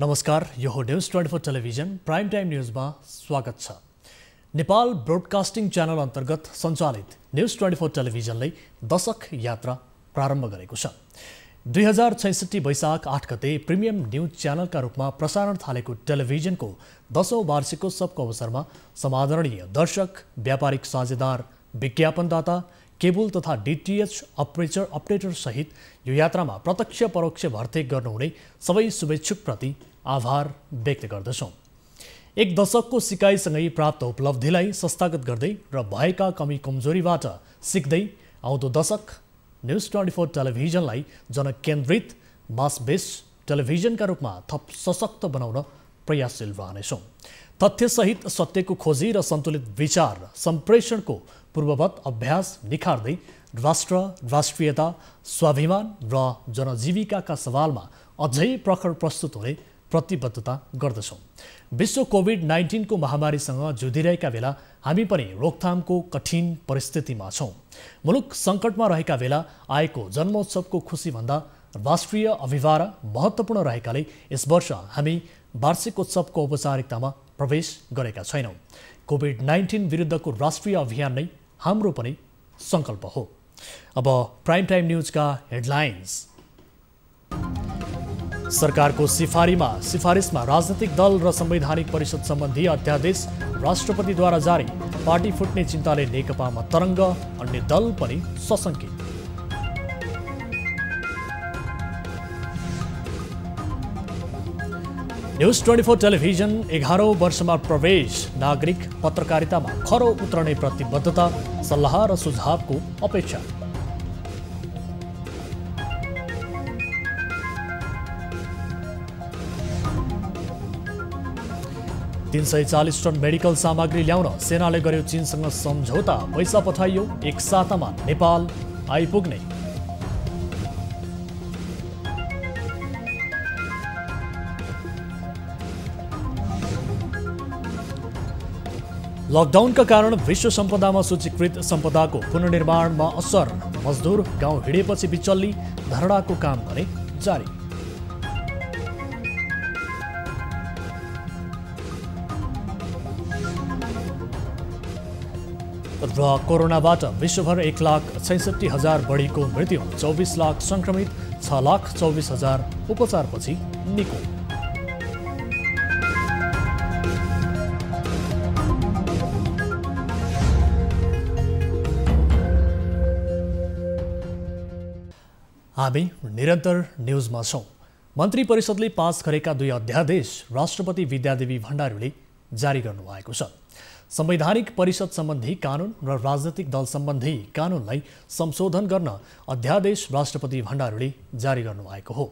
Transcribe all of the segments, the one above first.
नमस्कार, यो हो न्यूज 24 टेलिभिजन प्राइम टाइम न्यूजमा स्वागत छ। नेपाल ब्रोडकास्टिङ च्यानल अन्तर्गत सञ्चालित न्यूज 24 टेलिभिजनले दशक यात्रा प्रारम्भ गरेको छ। 2066 वैशाख 8 गते प्रिमियम न्यूज च्यानलका रूपमा प्रसारण थालेको टेलिभिजनको 10औं वार्षिकोत्सवको अवसरमा समादरणीय दर्शक, व्यापारिक साझेदार, विज्ञापनदाता, केबल तथा डीटीएच अपरेटर सहित यो यात्रामा प्रत्यक्ष परोक्ष भर्ती गर्नुहुने सबै शुभेच्छुकप्रति आभार व्यक्त गर्दछौँ। एक दशकको सिकाइसँगै प्राप्त उपलब्धिलाई संस्थागत गर्दै र भएका कमी कमजोरीबाट सिक्दै आउँदो दशक न्यूज 24 टेलिभिजनलाई जनकेन्द्रित मास बेस टेलिभिजनका रूपमा थप सशक्त बनाउन प्रयासशील रहनेछौँ। तथ्यसहित सत्यको खोजी र सन्तुलित विचार सम्प्रेषणको पूर्ववत अभ्यास निखार्दै राष्ट्र, राष्ट्रियता, स्वाभिमान र जनजीविकाका सवालमा अझै प्रखर प्रस्तुत हुने प्रतिबद्धता गर्दछौँ। विश्व कोभिड-19 को महामारीसँग जुधिरहेका बेला हामी पनि रोकथामको कठिन परिस्थितिमा छौँ। मुलुक सङ्कटमा रहेका बेला आएको जन्मोत्सवको खुसीभन्दा राष्ट्रिय अभिभार महत्त्वपूर्ण रहेकाले यस वर्ष हामी वार्षिकोत्सवको औपचारिकतामा प्रवेश गरेका छैनौँ। कोभिड-19 विरुद्धको राष्ट्रिय अभियान नै हाम्रो पनि सङ्कल्प हो। अब प्राइम टाइम न्यूजका हेडलाइन्स। सरकारको सिफारिसमा राजनीतिक दल र संवैधानिक परिषद सम्बन्धी अध्यादेश राष्ट्रपतिद्वारा जारी। पार्टी फुट्ने चिन्ताले नेकपामा तरङ्ग, अन्य दल पनि सशङ्कित। न्यूज 24 टेलिभिजन 11औं वर्षमा प्रवेश। नागरिक पत्रकारितामा खरो उत्रने प्रतिबद्धता, सल्लाह र सुझावको अपेक्षा। $340 टन मेडिकल सामग्री ल्याउन सेनाले गर्यो चीनसँग सम्झौता। पैसा पठाइयो, एक सातामा नेपाल आइपुग्ने। लकडाउनका कारण विश्व सम्पदामा सूचीकृत सम्पदाको पुनर्निर्माणमा असर। मजदुर गाउँ हिँडेपछि बिचल्ली, धरणाको काम भने जारी। र कोरोनाबाट विश्वभर 1,66,000 बढीको मृत्यु, 24 लाख सङ्क्रमित, 6,24,000 उपचारपछि निको। हामी निरन्तर न्यूजमा छौँ। मन्त्री परिषदले पास गरेका 2 अध्यादेश राष्ट्रपति विद्यादेवी भण्डारीले जारी गर्नुभएको छ। संवैधानिक परिषद सम्बन्धी कानुन र राजनीतिक दल सम्बन्धी कानुनलाई संशोधन गर्न अध्यादेश राष्ट्रपति भण्डारीले जारी गर्नुभएको हो।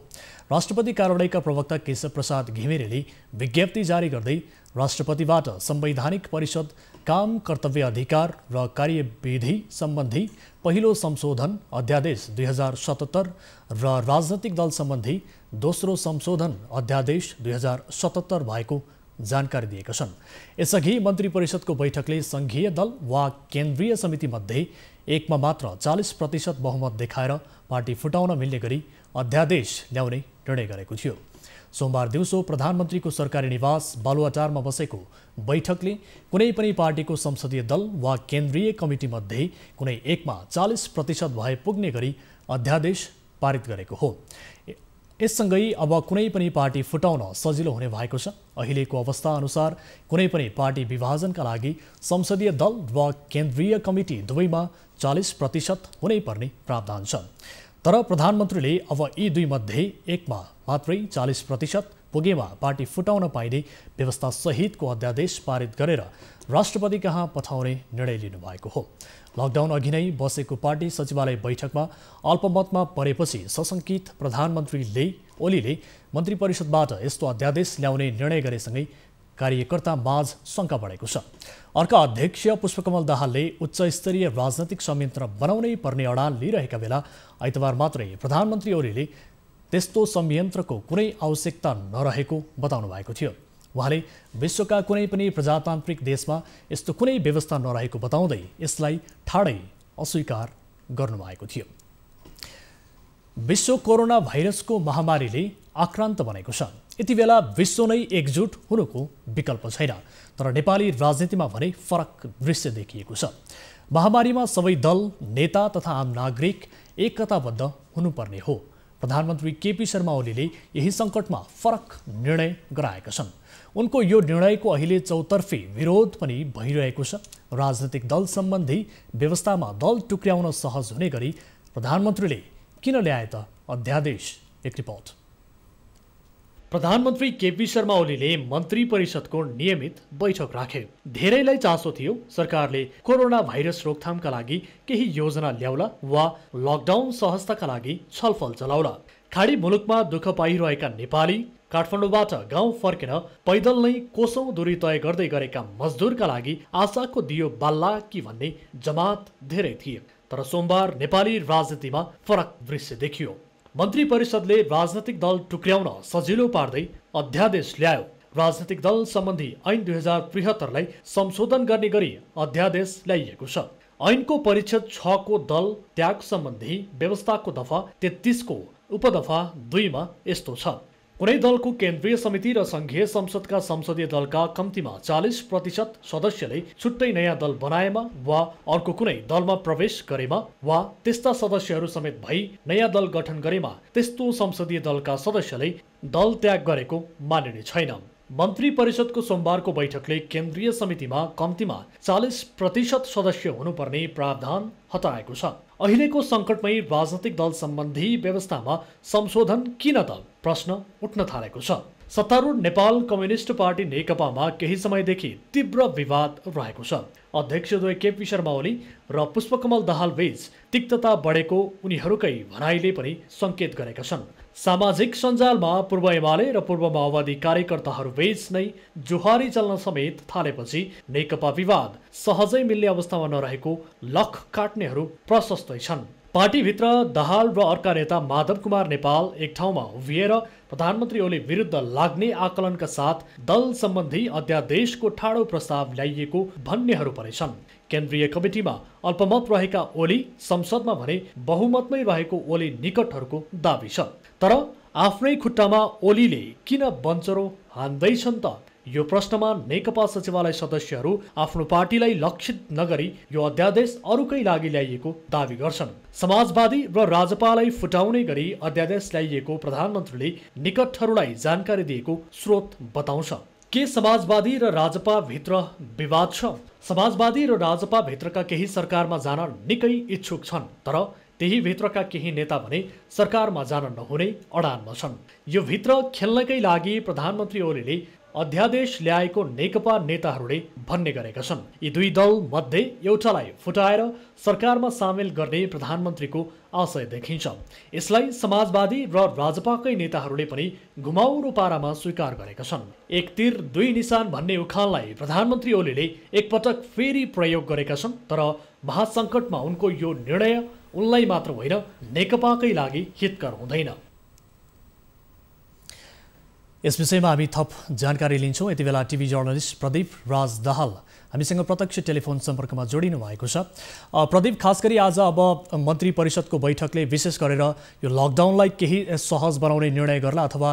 राष्ट्रपति कार्यालयका प्रवक्ता केशव प्रसाद घिमिरेले विज्ञप्ति जारी गर्दै राष्ट्रपतिबाट संवैधानिक परिषद काम, कर्तव्य, अधिकार र कार्यविधि सम्बन्धी पहिलो संशोधन अध्यादेश 2077 र राजनैतिक दल सम्बन्धी दोस्रो संशोधन अध्यादेश 2077 भएको जानकारी दिएका छन्। यसअघि मन्त्री परिषदको बैठकले संघीय दल वा केन्द्रीय समितिमध्ये एकमा मात्र 40% बहुमत देखाएर पार्टी फुटाउन मिल्ने गरी अध्यादेश ल्याउने निर्णय गरेको थियो। सोमबार दिउँसो प्रधानमन्त्रीको सरकारी निवास बालुवाटारमा बसेको बैठकले कुनै पनि पार्टीको संसदीय दल वा केन्द्रीय कमिटीमध्ये कुनै एकमा 40% भए पुग्ने गरी अध्यादेश पारित गरेको हो। यससँगै अब कुनै पनि पार्टी फुटाउन सजिलो हुने भएको छ। अहिलेको अवस्था अनुसार कुनै पनि पार्टी विभाजनका लागि संसदीय दल वा केन्द्रीय कमिटी दुवैमा 40% हुनै पर्ने प्रावधान छ। तर प्रधानमन्त्रीले अब यी दुईमध्ये एकमा मात्रै 40% पुगेमा पार्टी फुटाउन पाइने व्यवस्था सहितको अध्यादेश पारित गरेर राष्ट्रपति कहाँ पठाउने निर्णय लिनुभएको हो। लकडाउन अघि नै बसेको पार्टी सचिवालय बैठकमा अल्पमतमा परेपछि सशङ्कित प्रधानमन्त्री ओलीले मन्त्री परिषदबाट यस्तो अध्यादेश ल्याउने निर्णय गरेसँगै कार्यकर्ता माझ शङ्का बढेको छ। अर्का अध्यक्ष पुष्पकमल दाहालले उच्च स्तरीय राजनैतिक संयन्त्र बनाउनै पर्ने अडान लिइरहेका बेला आइतबार मात्रै प्रधानमन्त्री ओलीले त्यस्तो संयन्त्रको कुनै आवश्यकता नरहेको बताउनु भएको थियो। उहाँले विश्वका कुनै पनि प्रजातान्त्रिक देशमा यस्तो कुनै व्यवस्था नरहेको बताउँदै यसलाई ठाडै अस्वीकार गर्नुभएको थियो। विश्व कोरोना भाइरसको महामारीले आक्रान्त बनेको छ। यति बेला विश्व नै एकजुट हुनुको विकल्प छैन, तर नेपाली राजनीतिमा भने फरक दृश्य देखिएको छ। महामारीमा सबै दल, नेता तथा आम नागरिक एकताबद्ध हुनुपर्ने हो। प्रधानमन्त्री केपी शर्मा ओलीले यही सङ्कटमा फरक निर्णय गराएका छन्। उनको यो निर्णयको अहिले चौतर्फी विरोध पनि भइरहेको छ। राजनैतिक दल सम्बन्धी व्यवस्थामा दल टुक्र्याउन सहज हुने गरी प्रधानमन्त्रीले किन ल्याए त अध्यादेश? एक रिपोर्ट। प्रधानमन्त्री केपी शर्मा ओलीले मन्त्री परिषदको नियमित बैठक राखे। धेरैलाई चासो थियो सरकारले कोरोना भाइरस रोकथामका लागि केही योजना ल्याउला वा लकडाउन सहजताका लागि छलफल चलाउला। खाडी मुलुकमा दुःख पाइरहेका नेपाली काठमाडौँबाट गाउँ फर्केर पैदल नै कोसौं दूरी तय गर्दै गरेका मजदुरका लागि आशाको दियो बाल्ला कि भन्ने जमात धेरै थिए। तर सोमबार नेपाली राजनीतिमा फरक दृश्य देखियो। मन्त्री परिषदले राजनैतिक दल टुक्र्याउन सजिलो पार्दै अध्यादेश ल्यायो। राजनैतिक दल सम्बन्धी ऐन 2073लाई संशोधन गर्ने गरी अध्यादेश ल्याइएको छ। ऐनको परिच्छेद 6 को दल त्याग सम्बन्धी व्यवस्थाको दफा 33 को उपदफा 2 मा यस्तो छ: कुनै दलको केन्द्रीय समिति र संघीय संसदका संसदीय दलका कम्तीमा 40% सदस्यले छुट्टै नयाँ दल बनाएमा वा अर्को कुनै दलमा प्रवेश गरेमा वा त्यस्ता सदस्यहरू समेत भई नयाँ दल गठन गरेमा त्यस्तो संसदीय दलका सदस्यले दल त्याग गरेको मानिने छैन। मन्त्री परिषदको सोमबारको बैठकले केन्द्रीय समितिमा कम्तीमा 40% सदस्य हुनुपर्ने प्रावधान हटाएको छ। अहिलेको सङ्कटमय राजनैतिक दल सम्बन्धी व्यवस्थामा संशोधन किन त प्रश्न उठ्न थालेको छ। सत्तारूढ नेपाल कम्युनिस्ट पार्टी नेकपामा केही समयदेखि तीव्र विवाद रहेको छ। अध्यक्षद्वय केपी शर्मा ओली र पुष्पकमल दाहाल बीच तिक्तता बढेको उनीहरूकै भनाइले पनि सङ्केत गरेका छन्। सामाजिक सञ्जालमा पूर्व एमाले र पूर्व माओवादी कार्यकर्ताहरू बीच नै जुहारी चल्न समेत थालेपछि नेकपा विवाद सहजै मिल्ने अवस्थामा नरहेको लख काट्नेहरू प्रशस्तै छन्। पार्टीभित्र दाहाल र अर्का नेता माधव कुमार नेपाल एक ठाउँमा उभिएर प्रधानमन्त्री ओली विरुद्ध लाग्ने आकलनका साथ दल सम्बन्धी अध्यादेशको ठाडो प्रस्ताव ल्याइएको भन्नेहरू पनि छन्। केन्द्रीय कमिटीमा अल्पमत रहेका ओली संसदमा भने बहुमतमै रहेको ओली निकटहरूको दाबी छ। तर आफ्नै खुट्टामा ओलीले किन बन्चरो हान्दैछन् त? यो प्रश्नमा नेकपा सचिवालय सदस्यहरू आफ्नो पार्टीलाई लक्षित नगरी यो अध्यादेश अरूकै लागि ल्याइएको दावी गर्छन्। समाजवादी र राजपालाई फुटाउने गरी अध्यादेश ल्याइएको प्रधानमन्त्रीले निकटहरूलाई जानकारी दिएको स्रोत बताउँछ। के समाजवादी र राजपा भित्र विवाद छ? समाजवादी र राजपा भित्रका केही सरकारमा जान निकै इच्छुक छन्, तर त्यही भित्रका केही नेता भने सरकारमा जान नहुने अडानमा छन्। यो भित्र खेल्नकै लागि प्रधानमन्त्री ओलीले अध्यादेश ल्याएको नेकपा नेताहरूले भन्ने गरेका छन्। यी दुई दल मध्ये एउटालाई फुटाएर सरकारमा सामेल गर्ने प्रधानमन्त्रीको आशय देखिन्छ। यसलाई समाजवादी र राजपाकै नेताहरूले पनि घुमाउरो पारामा स्वीकार गरेका छन्। एक तीर दुई निशान भन्ने उखानलाई प्रधानमन्त्री ओलीले एकपटक फेरि प्रयोग गरेका छन्। तर महासङ्कटमा उनको यो निर्णय उनलाई मात्र होइन, नेकपाकै लागि हितकर हुँदैन। यस विषयमा हामी थप जानकारी लिन्छौँ। यति बेला टिभी जर्नलिस्ट प्रदीप राज दाहाल हामीसँग प्रत्यक्ष टेलिफोन सम्पर्कमा जोडिनु भएको छ। प्रदीप, खास गरी आज अब मन्त्री परिषदको बैठकले विशेष गरेर यो लकडाउनलाई केही सहज बनाउने निर्णय गर्ला अथवा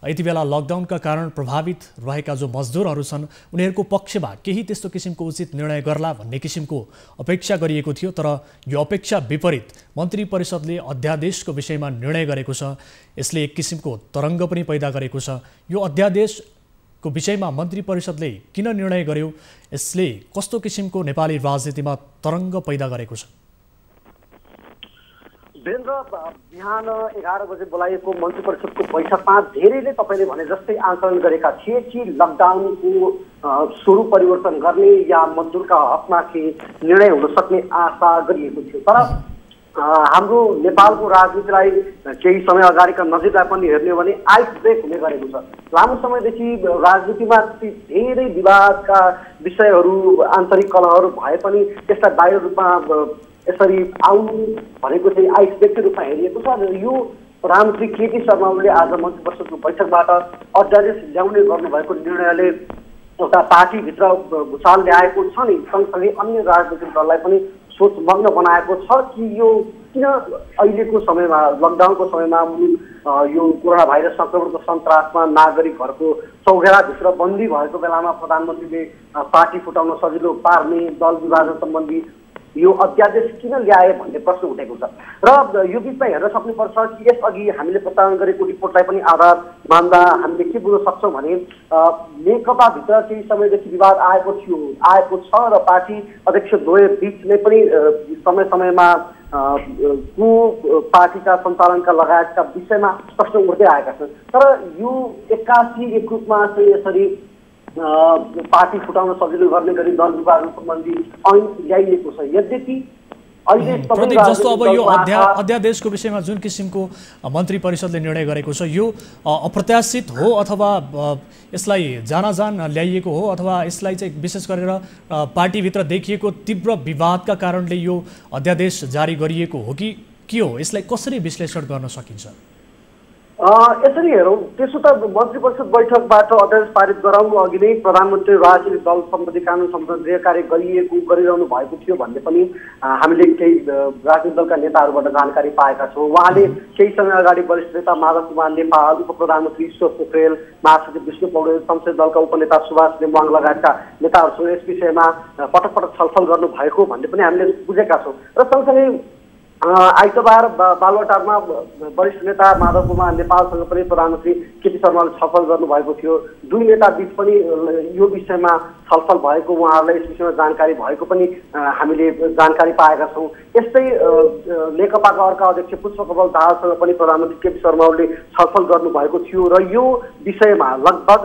यति बेला लकडाउनका कारण प्रभावित रहेका जो मजदुरहरू छन् उनीहरूको पक्षमा केही त्यस्तो किसिमको उचित निर्णय गर्ला भन्ने किसिमको अपेक्षा गरिएको थियो। तर यो अपेक्षा विपरीत मन्त्री परिषदले अध्यादेशको विषयमा निर्णय गरेको छ। यसले एक किसिमको तरङ्ग पनि पैदा गरेको छ। यो अध्यादेशको विषयमा मन्त्री परिषदले किन निर्णय गर्यो? यसले कस्तो किसिमको नेपाली राजनीतिमा तरङ्ग पैदा गरेको छ? बिहान 11 बजे बोलाइएको मन्त्री परिषदको बैठकमा धेरैले तपाईँले भने जस्तै आकलन गरेका थिए कि लकडाउनको स्वरूप परिवर्तन गर्ने या मजदुरका हकमा केही निर्णय हुन सक्ने आशा गरिएको थियो। तर हाम्रो नेपालको राजनीतिलाई केही समय अगाडिका नजिकलाई पनि हेर्ने हो भने आइस ब्रेक हुने गरेको छ। लामो समयदेखि राजनीतिमा धेरै विवादका विषयहरू, आन्तरिक कलहहरू भए पनि त्यसलाई बाहिर रूपमा यसरी आउनु भनेको चाहिँ आइस ब्रेककै रूपमा हेरिएको छ। यो प्रधानमन्त्री केपी शर्मा ओलीले आज मन्त्री परिषदको बैठकबाट अध्यादेश ल्याउने गर्नुभएको निर्णयले एउटा पार्टीभित्र भुसाल ल्याएको छ नि, सँगसँगै अन्य राजनीतिक दललाई पनि सोचमग्न बनाएको छ कि यो किन अहिलेको समयमा, लकडाउनको समयमा यो कोरोना भाइरस संक्रमणको सन्तासमा नागरिकहरूको चौघेराभित्र बन्दी भएको बेलामा प्रधानमन्त्रीले पार्टी फुटाउन सजिलो पार्ने दल विभाजन सम्बन्धी यो अध्यादेश किन ल्याए भन्ने प्रश्न उठेको छ र यो बिचमा हेर्न सक्नुपर्छ कि यसअघि हामीले प्रसारण गरेको रिपोर्टलाई पनि आधार मान्दा हामीले के बुझ्न सक्छौँ भने नेकपाभित्र केही समयदेखि विवाद आएको छ र पार्टी अध्यक्षद्वय बिच नै पनि समय समयमा पार्टीका सञ्चालनका लगायतका विषयमा प्रश्न उठ्दै आएका छन्। तर यो एक्कासी एक रूपमा चाहिँ यसरी पार्टी फुटाउन सजिलो गर्ने गरी दल विभाजन सम्बन्धी ऐन ल्याइएको छ। यद्यपि प्रदीप, जस्तो अब यो अध्यादेशको विषयमा जुन किसिमको मन्त्री परिषदले निर्णय गरेको छ यो अप्रत्याशित हो अथवा यसलाई जानाजान ल्याइएको हो अथवा यसलाई चाहिँ विशेष गरेर पार्टीभित्र देखिएको तीव्र विवादका कारणले यो अध्यादेश जारी गरिएको हो कि के हो? यसलाई कसरी विश्लेषण गर्न सकिन्छ? यसरी हेरौँ, त्यसो त मन्त्री परिषद बैठकबाट अध्यादेश पारित गराउनु अघि नै प्रधानमन्त्री राजनीतिक दल सम्बन्धी कानुन सम्बन्धी गृह कार्य गरिरहनु भएको थियो भन्ने पनि हामीले केही राजनीतिक दलका नेताहरूबाट जानकारी पाएका छौँ। उहाँले केही समय अगाडि वरिष्ठ नेता माधव कुमार नेपाल, उप प्रधानमन्त्री ईश्वर पोखरेल, महासचिव विष्णु पौडेल, संसदीय दलका उपनेता सुभाष नेवाङ लगायतका नेताहरूसँग यस विषयमा पटक पटक छलफल गर्नु भएको भन्ने पनि हामीले बुझेका छौँ। र सँगसँगै आइतबार बालुवाटारमा वरिष्ठ नेता माधव कुमार नेपालसँग पनि प्रधानमन्त्री केपी शर्माले छलफल गर्नुभएको थियो। दुई नेता बीच पनि यो विषयमा छलफल भएको, उहाँहरूलाई यस विषयमा जानकारी भएको पनि हामीले जानकारी पाएका छौँ। यस्तै नेकपाका अर्का अध्यक्ष पुष्पकमल दाहालसँग पनि प्रधानमन्त्री केपी शर्मा ओलीले छलफल गर्नुभएको थियो र यो विषयमा लगभग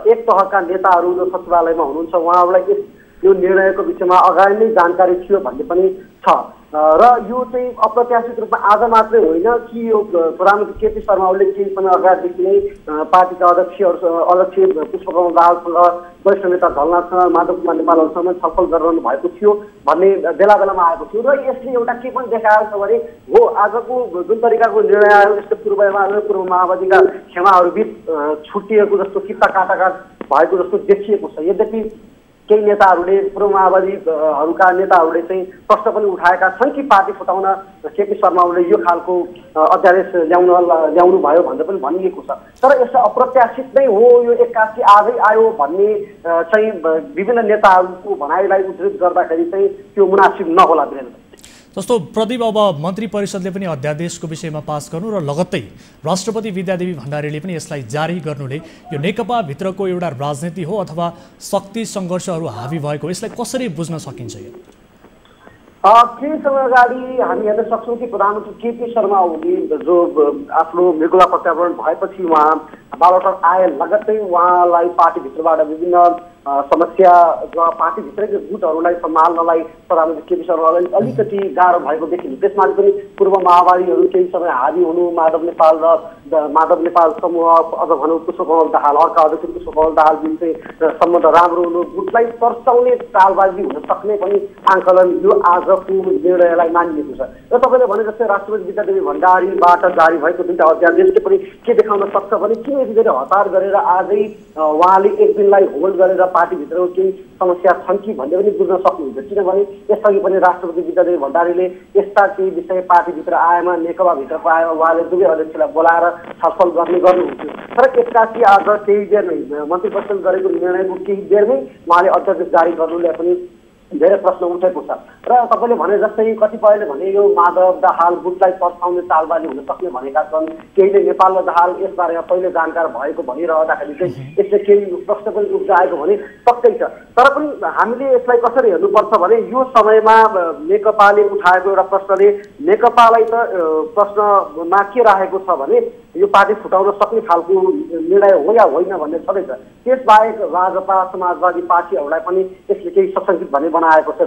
एक तहका नेताहरू जो सचिवालयमा हुनुहुन्छ उहाँहरूलाई यो निर्णयको विषयमा अगाडि नै जानकारी थियो भन्ने पनि छ। र यो चाहिँ अप्रत्याशित रूपमा आज मात्रै होइन कि यो प्रधानमन्त्री केपी शर्मा ओलीले केही समय अगाडिदेखि नै पार्टीका अध्यक्ष पुष्पकमल दाहालसँग, वरिष्ठ नेता झलनाथसँग, माधव कुमार नेपालहरूसँग छलफल गरिरहनु भएको थियो भन्ने बेला बेलामा आएको थियो। र यसले एउटा के पनि देखाएको छ भने हो आजको जुन तरिकाको निर्णय आयो यस्तो पूर्व माओवादीका खेमाहरूबिच छुट्टिएको जस्तो किता काटाकाट भएको जस्तो देखिएको छ। यद्यपि केही नेताहरूले पूर्व माओवादीहरूका नेताहरूले चाहिँ प्रश्न पनि उठाएका छन् कि पार्टी फुटाउन केपी शर्मा ओलीले यो खालको अध्यादेश ल्याउनु भयो भनेर पनि भनिएको छ। तर यसो अप्रत्याशित नै हो, यो एक्कासी आजै आयो भन्ने चाहिँ विभिन्न नेताहरूको भनाइलाई उद्धृत गर्दाखेरि चाहिँ त्यो मुनासिब नहोला। जस्तो प्रदीप, अब मन्त्री परिषदले पनि अध्यादेशको विषयमा पास गर्नु र लगत्तै राष्ट्रपति विद्यादेवी भण्डारीले पनि यसलाई जारी गर्नुले यो नेकपाभित्रको एउटा राजनीति हो अथवा शक्ति सङ्घर्षहरू हावी भएको, यसलाई कसरी बुझ्न सकिन्छ? केही समय अगाडि हामी हेर्न सक्छौँ कि प्रधानमन्त्री केपी शर्मा ओली जो आफ्नो मृगुला प्रत्यावर्तन भएपछि उहाँ बालुवाटार आए लगत्तै उहाँलाई पार्टीभित्रबाट विभिन्न समस्या र पार्टीभित्रकै गुटहरूलाई सम्हाल्नलाई प्रधानमन्त्री केपी शर्मालाई अलिकति गाह्रो भएको देखिन्छ। त्यसमा पनि पूर्व माओवादीहरू केही समय हावी हुनु, माधव नेपाल समूह अझ भनौँ पुष्पकमल दाहाल, अर्का अध्यक्ष पुष्पकमल दाहाल जुन चाहिँ सम्बन्ध राम्रो हुनु, गुटलाई तर्साउने चालबाजी हुन सक्ने पनि आङ्कलन यो आजको निर्णयलाई मानिएको छ। र तपाईँले भने जस्तै राष्ट्रपति विद्यादेवी भण्डारीबाट जारी भएको दुईवटा अध्यादेशले पनि के देखाउन सक्छ भने किन यति धेरै हतार गरेर आजै उहाँले एक दिनलाई होल्ड गरेर पार्टीभित्रको केही समस्या छन् कि भन्ने पनि बुझ्न सक्नुहुन्छ। किनभने यसअघि पनि राष्ट्रपति विद्यादेवी भण्डारीले यस्ता केही विषय पार्टीभित्र आएमा, नेकपाभित्रको आएमा उहाँले दुवै अध्यक्षलाई बोलाएर छलफल गर्नुहुन्थ्यो। तर एक्कासी आज केही बेरमै मन्त्री परिषद गरेको निर्णयको केही बेरमै उहाँले अध्यादेश जारी गर्नुले पनि धेरै प्रश्न उठेको छ। र तपाईँले भने जस्तै कतिपयले भने यो माधव दाहाल गुटलाई तर्साउने चालबाजी हुन सक्ने भनेका छन्, केहीले नेपाल र दाहाल यसबारेमा पहिले जानकार भएको भनिरहँदाखेरि चाहिँ यसले केही प्रश्न पनि उब्जाएको भने पक्कै छ। तर पनि हामीले यसलाई कसरी हेर्नुपर्छ भने यो समयमा नेकपाले उठाएको एउटा प्रश्नले नेकपालाई त प्रश्नमा के राखेको छ भने यो पार्टी फुटाउन सक्ने खालको निर्णय हो या होइन भन्ने छँदैछ। त्यसबाहेक राजपा समाजवादी पार्टीहरूलाई पनि यसले केही सशङ्कित भन्ने बनाएको छ।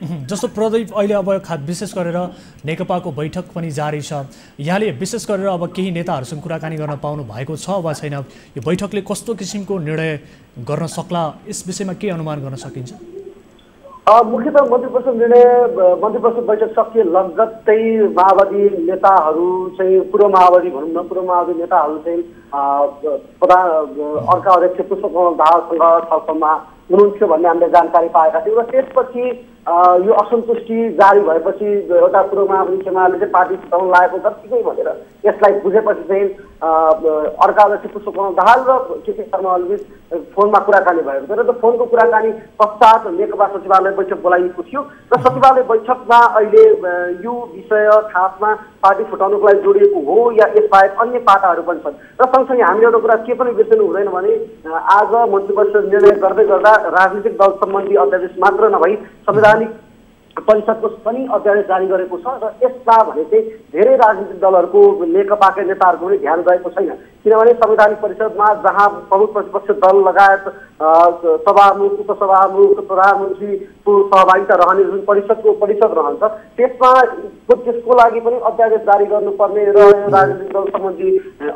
जस्तो प्रदीप, अहिले अब विशेष गरेर नेकपाको बैठक पनि जारी छ, यहाँले विशेष गरेर अब केही नेताहरूसँग कुराकानी गर्न पाउनु भएको छ वा छैन? यो बैठकले कस्तो किसिमको निर्णय गर्न सक्ला, यस विषयमा के अनुमान गर्न सकिन्छ? मुख्यतः मन्त्री परिषद बैठक सकिए लगत्तै माओवादी नेताहरू चाहिँ पूर्व माओवादी भनौँ न, पूर्व माओवादी नेताहरू चाहिँ अर्का अध्यक्ष पुष्पकमल दाहालसँग छलफलमा हुनुहुन्थ्यो भन्ने हामीले जानकारी पाएका थियौँ। र त्यसपछि यो असन्तुष्टि जारी भएपछि एउटा कुरोमा पनि एमाले चाहिँ पार्टी छुटाउन लागेको जत्तिकै भनेर यसलाई बुझेपछि चाहिँ अर्का अध्यक्ष पुष्पकमल दाहाल र केपी शर्मा ओलीबीच फोनमा कुराकानी भएको थियो र त्यो फोनको कुराकानी पश्चात नेकपा सचिवालय बैठक बोलाइएको थियो र सचिवालय बैठकमा अहिले यो विषय खासमा पार्टी फुटाउनुको लागि जोडिएको हो या यसबाहेक अन्य पाटाहरू पनि छन्। र सँगसँगै हामीले एउटा कुरा के पनि बिर्सनु हुँदैन भने आज मन्त्री परिषद निर्णय गर्दै गर्दा राजनीतिक दल सम्बन्धी अध्यादेश मात्र नभई संवैधानिक परिषदको पनि अध्यादेश जारी गरेको छ र यसमा भने चाहिँ धेरै राजनीतिक दलहरूको नेकपाका नेताहरूको पनि ध्यान गएको छैन। किनभने संवैधानिक परिषदमा जहाँ प्रमुख प्रतिपक्ष दल लगायत सभामुख उपसभामुख प्रधानमन्त्रीको सहभागिता रहने जुन परिषद रहन्छ त्यसको लागि पनि अध्यादेश जारी गर्नुपर्ने र राजनीतिक दल सम्बन्धी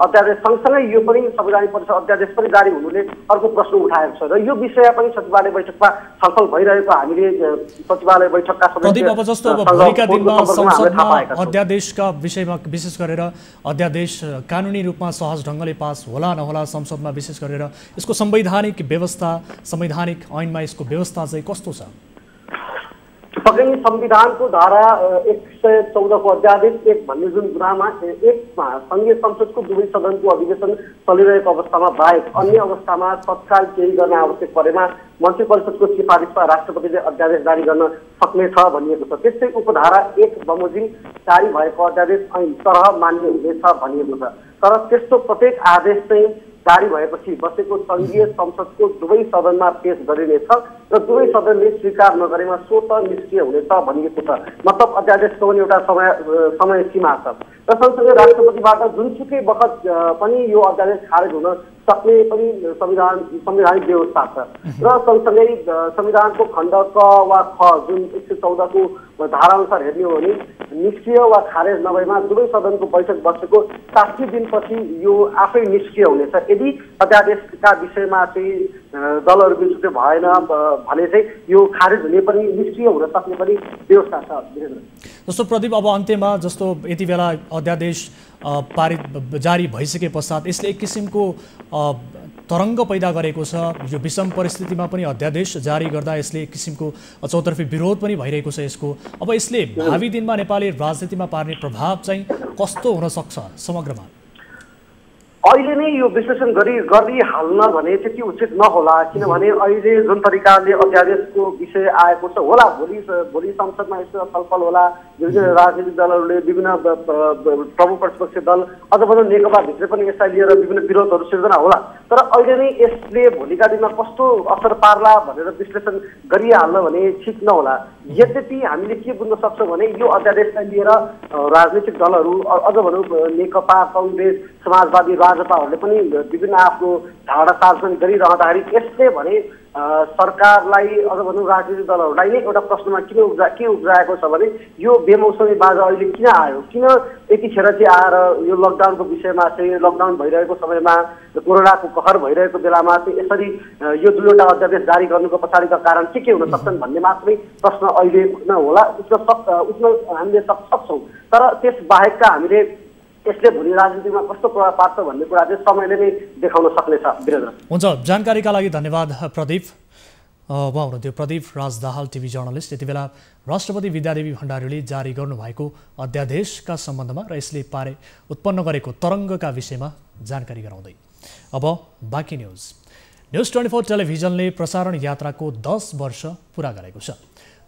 अध्यादेश सँगसँगै यो पनि संवैधानिक परिषद अध्यादेश पनि जारी हुनुले अर्को प्रश्न उठाएको छ र यो विषय पनि सचिवालय बैठकमा छलफल भइरहेको हामीले सचिवालय बैठकका प्रदीप अब जस्तो अब भोलिका दिनमा संसदमा अध्यादेशका विषयमा विशेष गरेर अध्यादेश कानुनी रूपमा सहज ढङ्गले पास होला नहोला संसदमा विशेष गरेर यसको संवैधानिक व्यवस्था संवैधानिक ऐनमा यसको व्यवस्था चाहिँ कस्तो छ? पक्कै संविधानको धारा 114 को अध्यादेश 1 भन्ने जुन गुनामा एकमा संघीय संसदको दुवै सदनको अधिवेशन चलिरहेको अवस्थामा बाहेक अन्य अवस्थामा तत्काल केही गर्न आवश्यक परेमा मन्त्री परिषदको सिफारिसमा राष्ट्रपतिले अध्यादेश जारी गर्न सक्नेछ भनिएको छ। त्यस्तै उपधारा 1 बमोजिम जारी भएको अध्यादेश ऐन तरह मान्य हुनेछ भनिएको छ। तर त्यस्तो प्रत्येक आदेश चाहिँ जारी भएपछि बसेको संघीय संसदको दुवै सदनमा पेश गरिनेछ र दुवै सदनले स्वीकार नगरेमा स्वत निष्क्रिय हुनेछ भनिएको छ। मतलब अध्यादेशको पनि एउटा समय सीमा छ र सँगसँगै राष्ट्रपतिबाट जुनसुकै बखत पनि यो अध्यादेश खारेज हुन सक्ने पनि संवैधानिक व्यवस्था छ र सँगसँगै संविधानको खण्ड क वा ख जुन 114 को धाराअनुसार हेर्ने हो भने निष्क्रिय वा खारेज नभएमा दुवै सदनको बैठक बसेको 60 दिनपछि यो आफै निष्क्रिय हुनेछ। यदि अध्यादेशका विषयमा चाहिँ दलहरू बिच भएन भने चाहिँ यो खारेज हुने पनि निष्क्रिय हुन सक्ने पनि व्यवस्था छ। जस्तो प्रदीप अब अन्त्यमा जस्तो यति बेला अध्यादेश पारित जारी भइसके पश्चात यसले एक किसिमको तरङ्ग पैदा गरेको छ। यो विषम परिस्थितिमा पनि अध्यादेश जारी गर्दा यसले एक किसिमको चौतर्फी विरोध पनि भइरहेको छ। यसको अब यसले भावी दिनमा नेपाली राजनीतिमा पार्ने प्रभाव चाहिँ कस्तो हुन सक्छ समग्रमा? अहिले नै यो विश्लेषण गरिहाल्न भने त्यति उचित नहोला। किनभने अहिले जुन तरिकाले अध्यादेशको विषय आएको छ होला भोलि संसदमा यसको छलफल होला। विभिन्न राजनीतिक दलहरूले विभिन्न प्रमुख प्रतिपक्षी दल अझ भनौँ नेकपाभित्र पनि यसलाई लिएर विभिन्न विरोधहरू सिर्जना होला। तर अहिले नै यसले भोलिका दिनमा कस्तो असर पार्ला भनेर विश्लेषण गरिहाल्न भने ठिक नहोला। यद्यपि हामीले के बुझ्न सक्छौँ भने यो अध्यादेशलाई लिएर राजनीतिक दलहरू अझ भनौँ नेकपा काङ्ग्रेस समाजवादी राजपाहरूले पनि विभिन्न आफ्नो धारणा सार्वजनिक गरिरहँदाखेरि यसले भने सरकारलाई अझ भनौँ राजनीतिक दलहरूलाई नै एउटा प्रश्नमा के उब्जाएको छ भने यो बेमौसमी बाजा अहिले किन आयो, किन यतिखेर चाहिँ आएर यो लकडाउनको विषयमा चाहिँ लकडाउन भइरहेको समयमा कोरोनाको कहर भइरहेको बेलामा चाहिँ यसरी यो दुईवटा अध्यादेश जारी गर्नुको पछाडिका कारण के हुन सक्छन् भन्ने मात्रै प्रश्न अहिले होला उठ्न हामीले सक्छौँ। तर त्यस बाहेकका हामीले यसले भोलि राजनीतिमा कस्तो प्रभाव पार्छ भन्ने कुरा चाहिँ समयले नै देखाउन सक्नेछ। वीरेन्द्र हुन्छ, जानकारीका लागि धन्यवाद प्रदीप। उहाँ हुनुहुन्थ्यो प्रदीप राज दाहाल, टिभी जर्नलिस्ट। यति बेला राष्ट्रपति विद्यादेवी भण्डारीले जारी गर्नुभएको अध्यादेशका सम्बन्धमा र यसले उत्पन्न गरेको तरङ्गका विषयमा जानकारी गराउँदै। अब बाँकी न्युज 24 टेलिभिजनले प्रसारण यात्राको 10 वर्ष पुरा गरेको छ।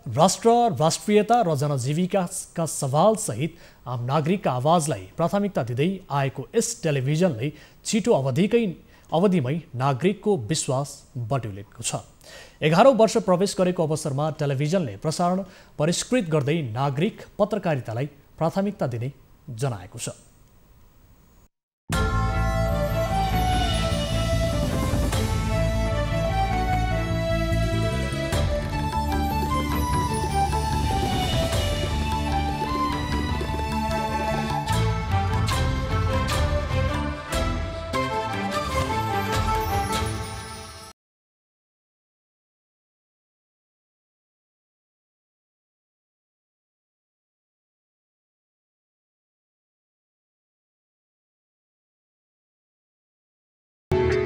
राष्ट्रियता र जनजीविकाका सवालसहित आम नागरिकका आवाजलाई प्राथमिकता दिँदै आएको यस टेलिभिजनले छिटो अवधिमै नागरिकको विश्वास बटुलेको छ। 11औं वर्ष प्रवेश गरेको अवसरमा टेलिभिजनले प्रसारण परिष्कृत गर्दै नागरिक पत्रकारितालाई प्राथमिकता दिने जनाएको छ।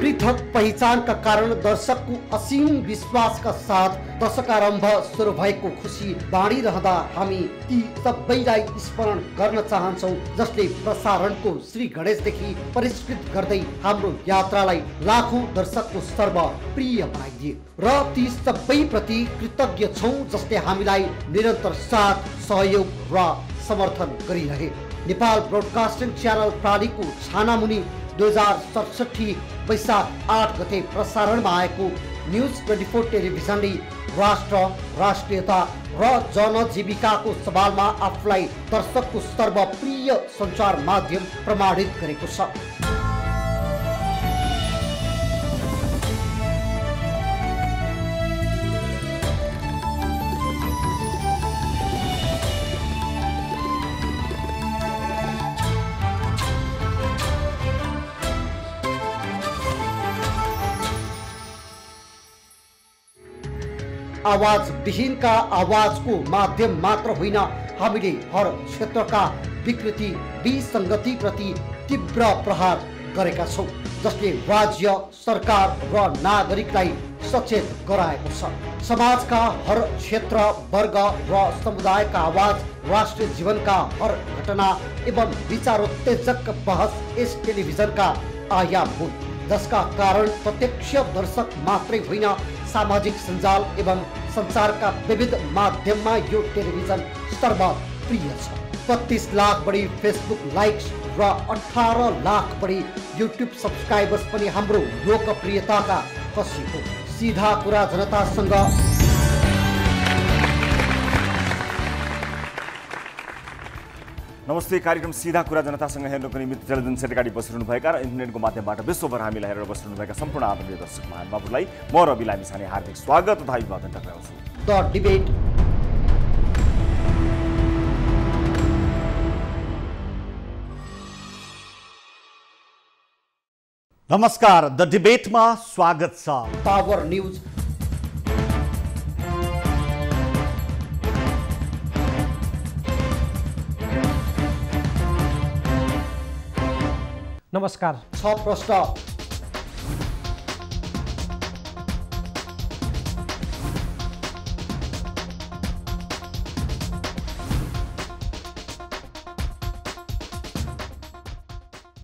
पृथक पहिचानका कारण दर्शकको असीम विश्वासका साथ दशकारम्भ सुरु भएको खुसी बाँडिरहँदा हामी ती सबैलाई स्मरण गर्न चाहन्छौँ जसले प्रसारणको श्री गणेशदेखि परिष्कृत गर्दै हाम्रो यात्रालाई लाखौं दर्शकको सर्वप्रिय बनाइदिए र ती सबैप्रति कृतज्ञ छौँ जसले हामीलाई निरन्तर साथ सहयोग र समर्थन गरिरहे। नेपाल ब्रोडकास्टिङ च्यानल प्रालीको छानामुनि 2067 वैशाख 8 गते प्रसारणमा आएको न्युज 24 टेलिभिजनले राष्ट्र, राष्ट्रियता र जनजीविकाको सवालमा आफूलाई दर्शकको सर्वप्रिय सञ्चार माध्यम प्रमाणित गरेको छ। आवाज विहीनका आवाजको माध्यम मात्र होइन, हामीले हर क्षेत्रका विकृति विसङ्गति प्रति तीव्र प्रहार गरेका छौँ जसले राज्य, सरकार र नागरिकलाई सचेत गराएको छ। समाजका हर क्षेत्र, वर्ग र समुदायका आवाज, राष्ट्रिय जीवनका हर घटना एवं विचारोत्तेजक बहस यस टेलिभिजनका आयाम हुन्, जसका कारण प्रत्यक्ष दर्शक मात्रै होइन, सामाजिक सञ्जाल एवं सञ्चारका विविध माध्यममा यो टेलिभिजन सर्वप्रिय छ। 32 लाख बढी फेसबुक लाइक्स र 18 लाख बढी युट्युब सब्सक्राइबर्स पनि हाम्रो लोकप्रियताका कसी हो। सीधा कुरा जनतासँग। नमस्ते, कार्यक्रम सीधा कुरा जनतासँग हेर्नुको निमित्त टेलिभिजन सेटगाडी बसिरहनुभएका र इन्टरनेटको माध्यमबाट विश्वभर हामीलाई हेरेर बसिरहनुभएका सम्पूर्ण आदरणीय दर्शक महानुभावहरूलाई म रवि लामिछाने हार्दिक स्वागत तथा अभिवादन टक्राउँछु। The debate. नमस्कार, द डिबेटमा स्वागत छ। Power news. नमस्कार। 6 प्रश्न।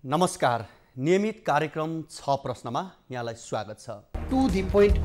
नमस्कार, नियमित कार्यक्रम 6 प्रश्नमा यहाँलाई स्वागत छ। To the point.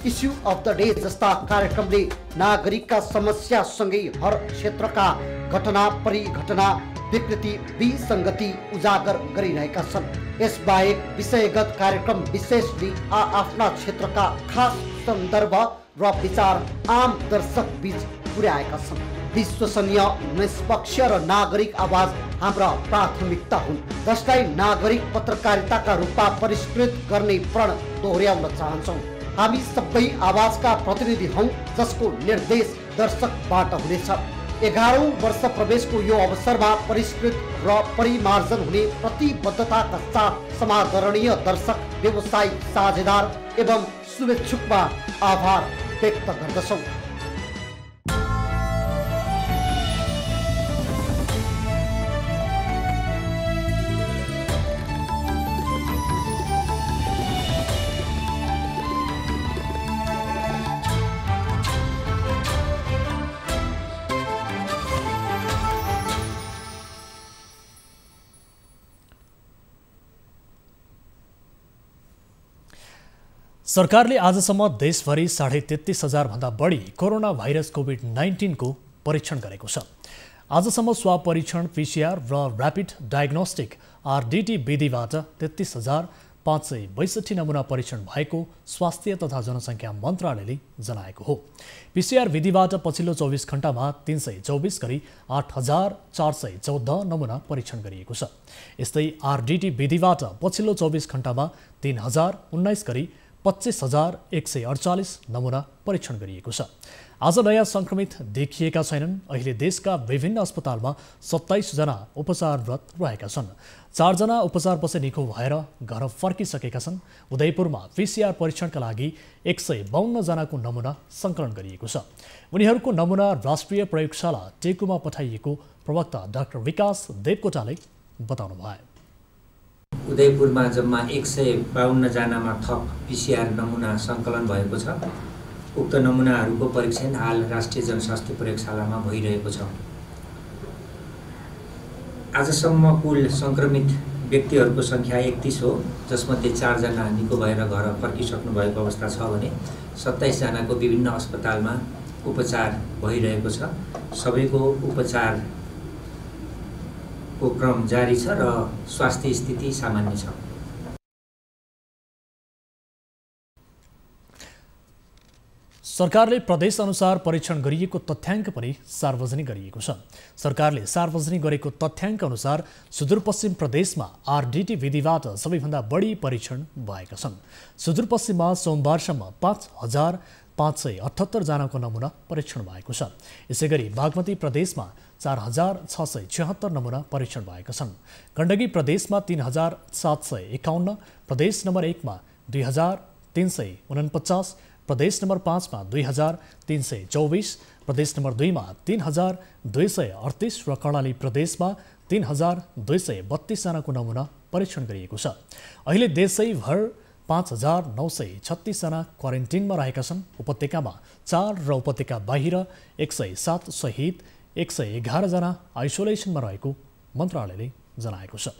Issue of the day जस्ता कार्यक्रमले नागरिकका समस्यासँगै हर क्षेत्रका घटना, परिघटना, विकृति, विसङ्गति उजागर गरिरहेका छन्। यसबाहेक विषयगत कार्यक्रम विशेषले आफ्ना क्षेत्रका खास सन्दर्भ र विचार आम दर्शक बीच पुर्याएका छन्। विश्वसनीय, निष्पक्ष र नागरिक आवाज हाम्रा प्राथमिकता हुन्, जसलाई नागरिक पत्रकारिताका रूपमा परिष्कृत गर्ने प्रण दोहोर्याउन चाहन्छौँ। हामी सबै आवाजका प्रतिनिधि हौँ जसको निर्देश दर्शकबाट हुनेछ। 11औं वर्ष प्रवेशको यो अवसरमा परिष्कृत र परिमार्जन हुने प्रतिबद्धताका साथ समादरणीय दर्शक, व्यवसायिक साझेदार एवं शुभेच्छुकमा आभार व्यक्त गर्दछौँ। सरकारले आजसम्म देशभरि 33,500 भन्दा बढी कोरोना भाइरस कोभिड-19 को परीक्षण गरेको छ। आजसम्म स्वाब परीक्षण, पीसीआर र र्यापिड डायग्नोस्टिक आरडीटी विधिबाट 33,562 नमुना परीक्षण भएको स्वास्थ्य तथा जनसङ्ख्या मन्त्रालयले जनाएको हो। पीसीआर विधिबाट पछिल्लो 24 घण्टामा 324 गरी 8,414 नमुना परीक्षण गरिएको छ। यस्तै आरडीटी विधिबाट पछिल्लो 24 घण्टामा 3,019 गरी 25,148 नमुना परीक्षण गरिएको छ। आज नयाँ सङ्क्रमित देखिएका छैनन्। अहिले देशका विभिन्न अस्पतालमा 27 जना उपचाररत रहेका छन्। 4 जना उपचारपछि निको भएर घर फर्किसकेका छन्। उदयपुरमा PCR परीक्षणका लागि 152 जनाको नमुना सङ्कलन गरिएको छ। उनीहरूको नमुना राष्ट्रिय प्रयोगशाला टेकुमा पठाइएको प्रवक्ता डाक्टर विकास देवकोटाले बताउनुभयो। उदयपुरमा जम्मा 152 जनामा थप PCR नमुना सङ्कलन भएको छ। उक्त नमुनाहरूको परीक्षण हाल राष्ट्रिय जनस्वास्थ्य प्रयोगशालामा भइरहेको छ। आजसम्म कुल सङ्क्रमित व्यक्तिहरूको सङ्ख्या 31 हो, जसमध्ये 4 जना निको भएर घर फर्किसक्नु भएको अवस्था छ भने 27 जनाको विभिन्न अस्पतालमा उपचार भइरहेको छ। सबैको उपचारको क्रम जारी छ र स्वास्थ्य स्थिति सामान्य छ। सरकारले प्रदेशअनुसार परीक्षण गरिएको तथ्याङ्क पनि सार्वजनिक गरिएको छ। सरकारले सार्वजनिक गरेको तथ्याङ्क अनुसार सुदूरपश्चिम प्रदेशमा RDT विधिबाट सबैभन्दा बढी परीक्षण भएका छन्। सुदूरपश्चिममा सोमबारसम्म 5,578 जनाको नमुना परीक्षण भएको छ। यसैगरी बागमती प्रदेशमा 4,676 नमुना परीक्षण भएका छन्। गण्डकी प्रदेशमा 3,751, प्रदेश नम्बर 1 मा 2,349, प्रदेश नम्बर 5 मा 2,324, प्रदेश नम्बर 2 मा 3,238 र कर्णाली प्रदेशमा 3,232 जनाको नमुना परीक्षण गरिएको छ। अहिले देशैभर 5,936 जना क्वारेन्टिनमा रहेका छन्। उपत्यकामा 4 र उपत्यका बाहिर 107 सहित 111 जना आइसोलेसनमा रहेको मन्त्रालयले जनाएको छ।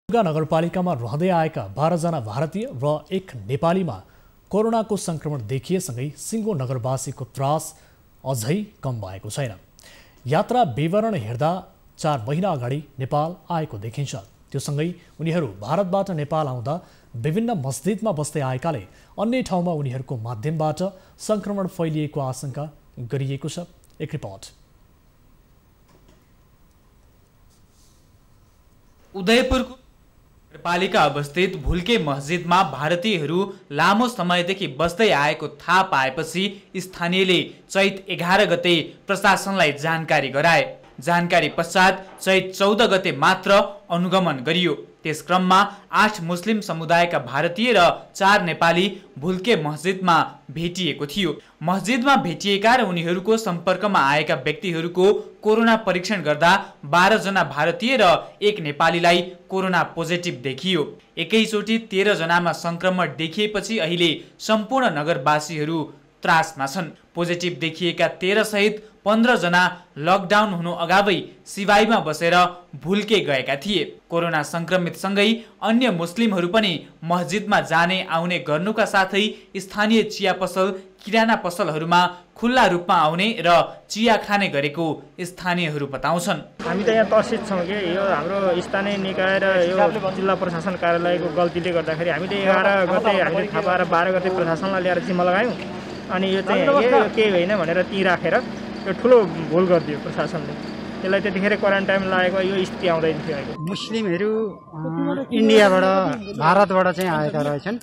नगरपालिकामा रहँदै आएका 12 जना भारतीय र 1 नेपालीमा कोरोनाको सङ्क्रमण देखिएसँगै सिङ्गो नगरवासीको त्रास अझै कम भएको छैन। यात्रा विवरण हेर्दा 4 महिना अगाडि नेपाल आएको देखिन्छ। त्योसँगै उनीहरू भारतबाट नेपाल आउँदा विभिन्न मस्जिदमा बस्दै आएकाले अन्य ठाउँमा उनीहरूको माध्यमबाट सङ्क्रमण फैलिएको आशंका गरिएको छ। एक रिपोर्ट। उदयपुरको नगरपालिका अवस्थित भुल्के मस्जिदमा भारतीयहरू लामो समयदेखि बस्दै आएको थाहा पाएपछि स्थानीयले चैत 11 गते प्रशासनलाई जानकारी गराए। जानकारी पश्चात चैत 14 गते मात्र अनुगमन गरियो। त्यस क्रममा 8 मुस्लिम समुदायका भारतीय र 4 नेपाली भुल्के मस्जिदमा भेटिएको थियो। मस्जिदमा भेटिएका र उनीहरूको सम्पर्कमा आएका व्यक्तिहरूको कोरोना परीक्षण गर्दा 12 जना भारतीय र 1 नेपालीलाई कोरोना पोजिटिभ देखियो। एकैचोटि 13 जनामा सङ्क्रमण देखिएपछि अहिले सम्पूर्ण नगरवासीहरू त्रासमा छन्। पोजिटिभ देखिएका 13 सहित 15 जना लकडाउन हुनु अगावै सिवाईमा बसेर भुल्के गएका थिए। कोरोना सङ्क्रमितसँगै अन्य मुस्लिमहरू पनि मस्जिदमा जाने आउने गर्नुका साथै स्थानीय चिया पसल, किराना पसलहरूमा खुल्ला रूपमा आउने र चिया खाने गरेको स्थानीयहरू बताउँछन्। हामी त यहाँ तर्सित छौँ कि यो हाम्रो स्थानीय निकाय र यो जिल्ला प्रशासन कार्यालयको गल्तीले गर्दाखेरि हामीले 11 गते हामीले थाहा पाएर 12 गते प्रशासनलाई ल्याएर जिम्मा लगायौँ। अनि यो चाहिँ केही होइन भनेर ती राखेर यो ठुलो भुल गरिदियो प्रशासनले। त्यसलाई त्यतिखेर क्वारेन्टाइन लागेको यो स्थिति आउँदैन थियो। मुस्लिमहरू इन्डियाबाट भारतबाट चाहिँ आएका रहेछन्।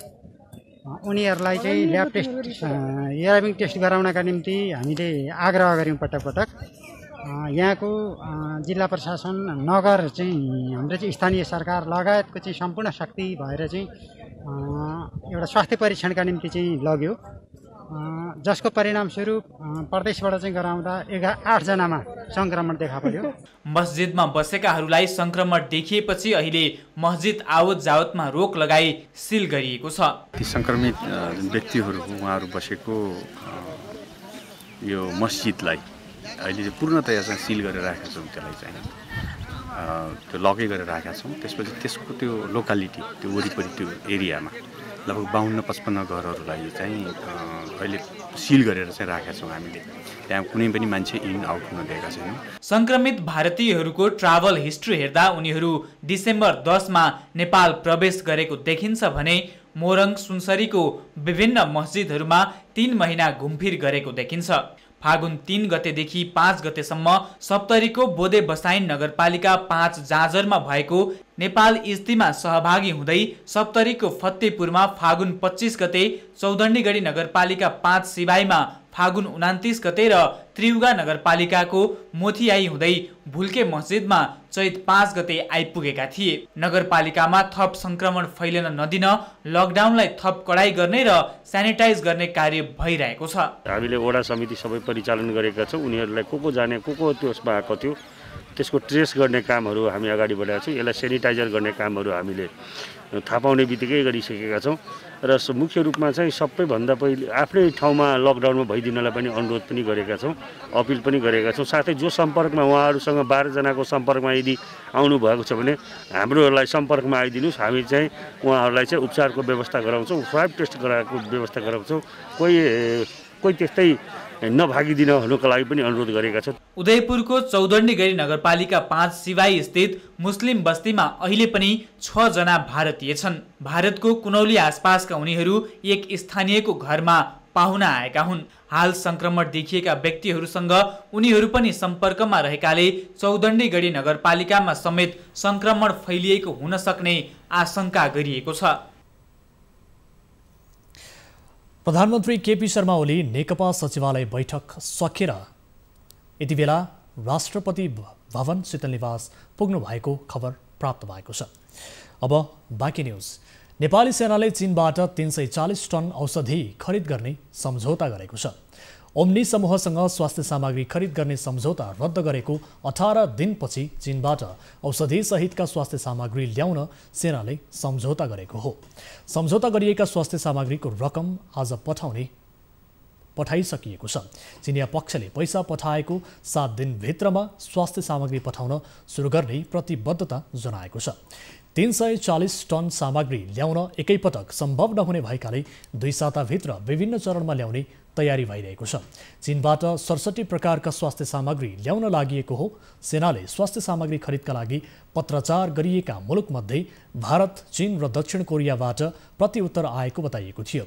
उनीहरूलाई चाहिँ ल्याब टेस्ट र्याबिङ टेस्ट गराउनका निम्ति हामीले आग्रह गऱ्यौँ पटक पटक। यहाँको जिल्ला प्रशासन, नगर चाहिँ हाम्रो चाहिँ स्थानीय सरकार लगायतको चाहिँ सम्पूर्ण शक्ति भएर चाहिँ एउटा स्वास्थ्य परीक्षणका निम्ति चाहिँ लग्यो, जसको परिणामस्वरूप प्रदेशबाट चाहिँ गराउँदा 8 जनामा सङ्क्रमण देखा पर्यो। मस्जिदमा बसेकाहरूलाई सङ्क्रमण देखिएपछि अहिले मस्जिद आवत जावतमा रोक लगाई सिल गरिएको छ। ती सङ्क्रमित व्यक्तिहरू उहाँहरू बसेको यो मस्जिदलाई अहिले पूर्णतया चाहिँ सिल गरेर राखेका छौँ। त्यसलाई चाहिँ त्यो लकै गरेर राखेका छौँ। त्यसपछि त्यसको त्यो लोकालिटी, त्यो वरिपरि त्यो एरियामा लगभग 52-55 घरहरूलाई चाहिँ अहिले सिल गरेर चाहिँ राखेका छौँ हामीले। त्यहाँ कुनै पनि मान्छे इन आउट हुन दिएका छैनौँ। सङ्क्रमित भारतीयहरूको ट्राभल हिस्ट्री हेर्दा उनीहरू डिसेम्बर 10 मा नेपाल प्रवेश गरेको देखिन्छ भने मोरङ, सुनसरीको विभिन्न मस्जिदहरूमा 3 महिना घुमफिर गरेको देखिन्छ। फागुन 3 गतेदेखि 5 गतेसम्म सप्तरीको बोदे बसाइन नगरपालिका 5 जाजरमा भएको नेपाल इस्तीमा सहभागी हुँदै सप्तरीको फतेपुरमा फागुन 25 गते, चौधण्डीगढी नगरपालिका 5 सिवाईमा फागुन 29 गते र त्रियुगा नगरपालिकाको मोथियाई हुँदै भुल्के मस्जिदमा चैत 5 गते आइपुगेका थिए। नगरपालिकामा थप संक्रमण फैलिन नदिन लकडाउनलाई थप कडाई गर्ने र सेनिटाइज गर्ने कार्य भइरहेको छ। हामीले वडा समिति सबै परिचालन गरेका छौँ। उनीहरूलाई को जाने को त्यसमा आएको थियो त्यसको ट्रेस गर्ने कामहरू हामी अगाडि बढाएका छौँ। यसलाई सेनिटाइजर गर्ने कामहरू हामीले थाहा पाउने बित्तिकै गरिसकेका छौँ र मुख्य रूपमा चाहिँ सबैभन्दा पहिले आफ्नै ठाउँमा लकडाउनमा भइदिनलाई पनि अनुरोध पनि गरेका छौँ, अपिल पनि गरेका छौँ। साथै जो सम्पर्कमा उहाँहरूसँग 12 जनाको सम्पर्कमा यदि आउनु भएको छ भने हाम्रोलाई सम्पर्कमा आइदिनुहोस्। हामी चाहिँ उहाँहरूलाई चाहिँ उपचारको व्यवस्था गराउँछौँ, स्वाब टेस्ट गराएको व्यवस्था गराउँछौँ। कोही त्यस्तै नभागिदिन हुनुको लागि पनि अनुरोध गरेका छौँ। उदयपुरको चौधण्डीगढी नगरपालिका 5 सिवाई स्थित मुस्लिम बस्तीमा अहिले पनि 6 जना भारतीय छन्। भारतको कुनौली आसपासका उनीहरू एक स्थानीयको घरमा पाहुना आएका हुन्। हाल संक्रमण देखिएका व्यक्तिहरूसँग उनीहरू पनि सम्पर्कमा रहेकाले चौधण्डीगढी नगरपालिकामा समेत संक्रमण फैलिएको हुन सक्ने आशंका गरिएको छ। प्रधानमन्त्री केपी शर्मा ओली नेकपा सचिवालय बैठक सकेर यति बेला राष्ट्रपति भवन शीतलनिवास पुग्नु भएको खबर प्राप्त भएको छ। अब बाँकी न्युज। नेपाली सेनाले चीनबाट 340 टन औषधि खरिद गर्ने सम्झौता गरेको छ। ओम्नी समूहसँग स्वास्थ्य सामग्री खरिद गर्ने सम्झौता रद्द गरेको 18 दिनपछि चीनबाट औषधि सहितका स्वास्थ्य सामग्री ल्याउन सेनाले सम्झौता गरेको हो। सम्झौता गरिएका स्वास्थ्य सामग्रीको रकम आज पठाइसकिएको छ। चिनिया पक्षले पैसा पठाएको 7 दिनभित्रमा स्वास्थ्य सामग्री पठाउन सुरु गर्ने प्रतिबद्धता जनाएको छ। 340 टन सामग्री ल्याउन एकैपटक सम्भव नहुने भएकाले 2 साताभित्र विभिन्न चरणमा ल्याउने तयारी भइरहेको छ। चीनबाट 67 प्रकारका स्वास्थ्य सामग्री ल्याउन लागिएको हो। सेनाले स्वास्थ्य सामग्री खरिदका लागि पत्राचार गरिएका मुलुकमध्ये भारत, चीन र दक्षिण कोरियाबाट प्रतिउत्तर आएको बताइएको थियो।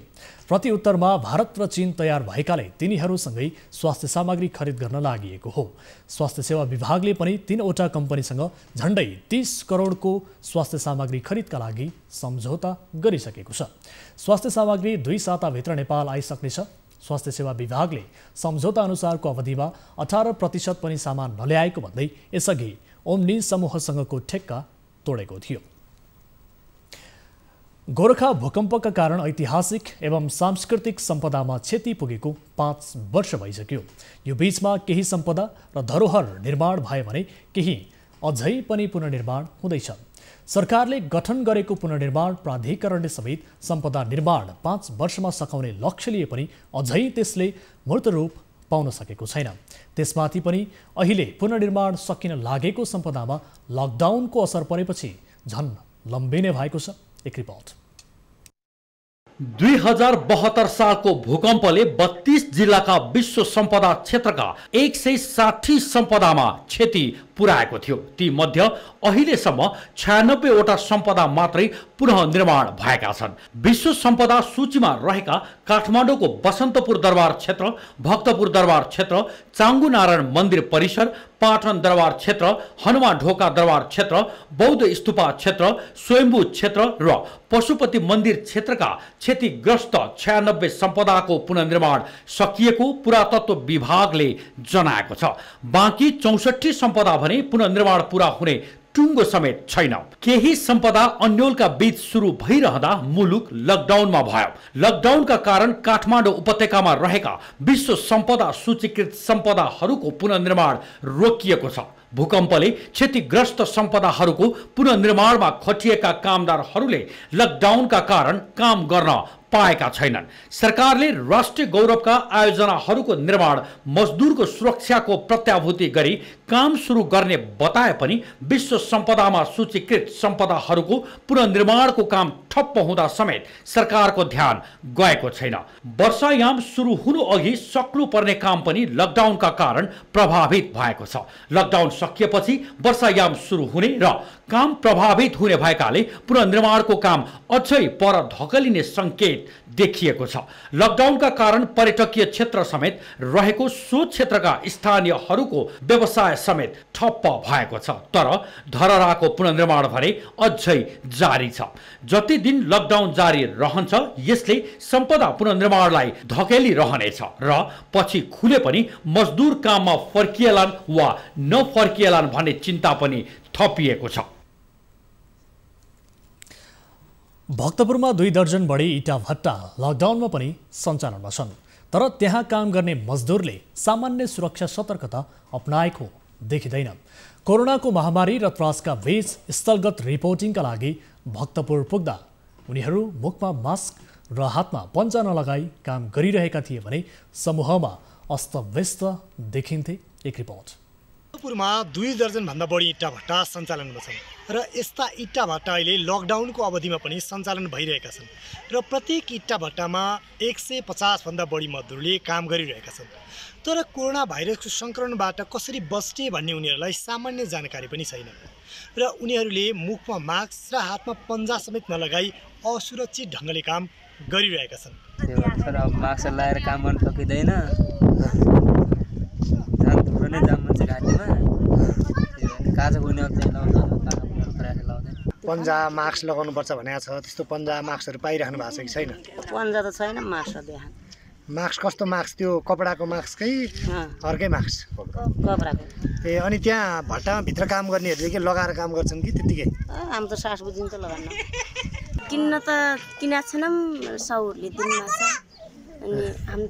प्रतिउत्तरमा भारत र चीन तयार भएकाले तिनीहरूसँगै स्वास्थ्य सामग्री खरिद गर्न लागिएको हो। स्वास्थ्य सेवा विभागले पनि 3वटा कम्पनीसँग झण्डै 30 करोडको स्वास्थ्य सामग्री खरिदका लागि सम्झौता गरिसकेको छ। स्वास्थ्य सामग्री 2 साताभित्र नेपाल आइसक्नेछ। स्वास्थ्य सेवा विभागले सम्झौता अनुसारको अवधिमा 18% पनि सामान नल्याएको भन्दै यसअघि ओम्नी समूहसँगको ठेक्का तोडेको थियो। गोरखा भूकम्पका कारण ऐतिहासिक एवं सांस्कृतिक सम्पदामा क्षति पुगेको 5 वर्ष भइसक्यो। यो बीचमा केही सम्पदा र धरोहर निर्माण भए भने केही अझै पनि पुनर्निर्माण हुँदैछ। सरकारले गठन गरेको पुनर्निर्माण प्राधिकरणले समेत सम्पदा निर्माण 5 वर्षमा सकाउने लक्ष्य लिए पनि अझै त्यसले मूर्त रूप पाउन सकेको छैन। त्यसमाथि पनि अहिले पुनर्निर्माण सकिन लागेको सम्पदामा लकडाउनको असर परेपछि झन् लम्बिने भएको छ। एक रिपोर्ट। 2072 सालको भूकम्पले 32 जिल्लाका विश्व सम्पदा क्षेत्रका 160 सम्पदामा क्षति पुर्याएको थियो। ती मध्ये अहिलेसम्म 96 वटा सम्पदा मात्रै पुनः निर्माण भएका छन्। विश्व सम्पदा सूचीमा रहेका काठमाडौँको बसन्तपुर दरबार क्षेत्र, भक्तपुर दरबार क्षेत्र, चाङ्गु नारायण मन्दिर परिसर, पाटन दरबार क्षेत्र, हनुमान ढोका दरबार क्षेत्र, बौद्ध स्तूपा क्षेत्र, स्वयम्भू क्षेत्र र पशुपति मन्दिर क्षेत्रका क्षतिग्रस्त 96 सम्पदाको पुनर्निर्माण सकिएको पुरातत्व विभागले जनाएको छ। बाँकी 64 सम्पदा भने पुनर्निर्माण पूरा हुने टुङ्गो समेत छैन। केही सम्पदा अन्योलका बीच सुरु भइरहँदा मुलुक लकडाउनमा भयो। लकडाउनका कारण काठमाडौँ उपत्यकामा रहेका विश्व सम्पदा सूचीकृत सम्पदाहरूको पुनर्निर्माण रोकिएको छ। भूकम्पले क्षतिग्रस्त सम्पदाहरूको पुनर्निर्माणमा खटिएका कामदारहरूले लकडाउनका कारण काम गर्न पाएका छैनन्। सरकारले राष्ट्रिय गौरवका आयोजनाहरूको निर्माण, मजदुरको सुरक्षाको प्रत्याभूति गरी काम सुरु गर्ने बताए पनि विश्व सम्पदामा सूचीकृत सम्पदाहरूको पुनर्निर्माणको काम ठप्प हुँदा समेत सरकारको ध्यान गएको छैन। वर्षायाम सुरु हुनु अघि सक्नु पर्ने काम पनि लकडाउनका कारण प्रभावित भएको छ। लकडाउन सकिएपछि वर्षायाम सुरु हुने र काम प्रभावित हुने भएकाले पुनर्निर्माणको काम अझै पर धकलिने सङ्केत देखिएको छ। लकडाउनका कारण पर्यटकीय क्षेत्र समेत रहेको सो क्षेत्रका स्थानीयहरूको व्यवसाय समेत ठप्प भएको छ। तर धरहराको पुनर्निर्माण भने अझै जारी छ। जति दिन लकडाउन जारी रहन्छ यसले सम्पदा पुनर्निर्माणलाई धकेलिरहनेछ र पछि खुले पनि मजदुर काममा फर्किएलान् वा नफर्किएलान् भन्ने चिन्ता पनि थपिएको छ। भक्तपुरमा 2 दर्जन बढी इटा भट्टा लकडाउनमा पनि सञ्चालनमा छन्। तर त्यहाँ काम गर्ने मजदुरले सामान्य सुरक्षा सतर्कता अपनाएको देखिँदैन। कोरोनाको महामारी र त्रासका बीच स्थलगत रिपोर्टिङका लागि भक्तपुर पुग्दा उनीहरू मुखमा मास्क र हातमा पन्जा नलगाई काम गरिरहेका थिए भने समूहमा अस्तव्यस्त देखिन्थे। एक रिपोर्ट। भक्तपुरमा 2 दर्जनभन्दा बढी इट्टा भट्टा सञ्चालनमा छन् र यस्ता इट्टा भट्टा अहिले लकडाउनको अवधिमा पनि सञ्चालन भइरहेका छन् र प्रत्येक इट्टा भट्टामा 150 भन्दा बढी मजदुरले काम गरिरहेका छन्। तर कोरोना भाइरसको सङ्क्रमणबाट कसरी बच्ने भन्ने उनीहरूलाई सामान्य जानकारी पनि छैन र उनीहरूले मुखमा मास्क र हातमा पन्जा समेत नलगाई असुरक्षित ढङ्गले काम गरिरहेका छन्। मास्क लगाएर काम गर्न सकिँदैन, झन् थुप्रो नै जाम मान्छे घाँटीमा काजा बुन्ने पन्जा मास्क लगाउनुपर्छ भनेको छ, त्यस्तो पन्जा मास्कहरू पाइराख्नु भएको छ कि छैन? पन्जा त छैन, मास्क देखा। मास्क कस्तो मास्क? त्यो कपडाको मास्कै अर्कै मास्क कपडाको। ए अनि त्यहाँ भट्टामा भित्र काम गर्नेहरूले के लगाएर काम गर्छन् कि त्यतिकै? हामी त सास बुझिन्छ लगाउन। किन्न त किना छैनौँ, सौहरूले दिनमा छ। अनि हामी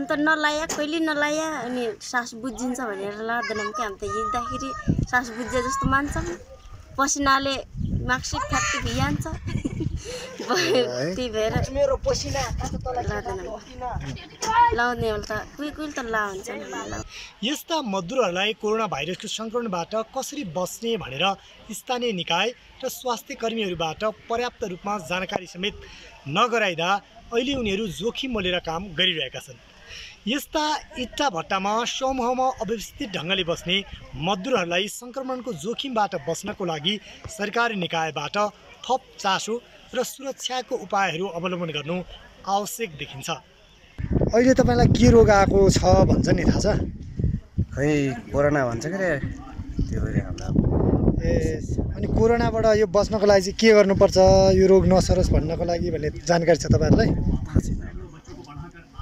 त नलाया, कहिले नलाया, अनि सास बुझिन्छ भनेर लाँदैनौँ कि। हामी त हिँड्दाखेरि सास बुझ्छ जस्तो मान्छौँ, पसिनाले माक्सी फ्याक्टी भिजान्छ, त्यही भएर मेरो पसिना लाउने त कोही त लाउँछ। यस्ता मजदुरहरूलाई कोरोना भाइरसको सङ्क्रमणबाट कसरी बच्ने भनेर स्थानीय निकाय र स्वास्थ्य कर्मीहरूबाट पर्याप्त रूपमा जानकारी समेत नगराइदा अहिले उनीहरू जोखिम मोलेर काम गरिरहेका छन्। यस्ता इट्टा भट्टामा समूहमा अव्यवस्थित ढङ्गले बस्ने मजदुरहरूलाई सङ्क्रमणको जोखिमबाट बच्नको लागि सरकारी निकायबाट थप चासो र सुरक्षाको उपायहरू अवलम्बन गर्नु आवश्यक देखिन्छ। अहिले तपाईँलाई के रोग आएको छ भन्छ नि, थाहा छ? खै कोरोना भन्छ के रे, त्यो हामीलाई। ए अनि कोरोनाबाट यो बच्नको लागि चाहिँ के गर्नुपर्छ, यो रोग नसरोस् भन्नको लागि भन्ने जानकारी छ तपाईँहरूलाई?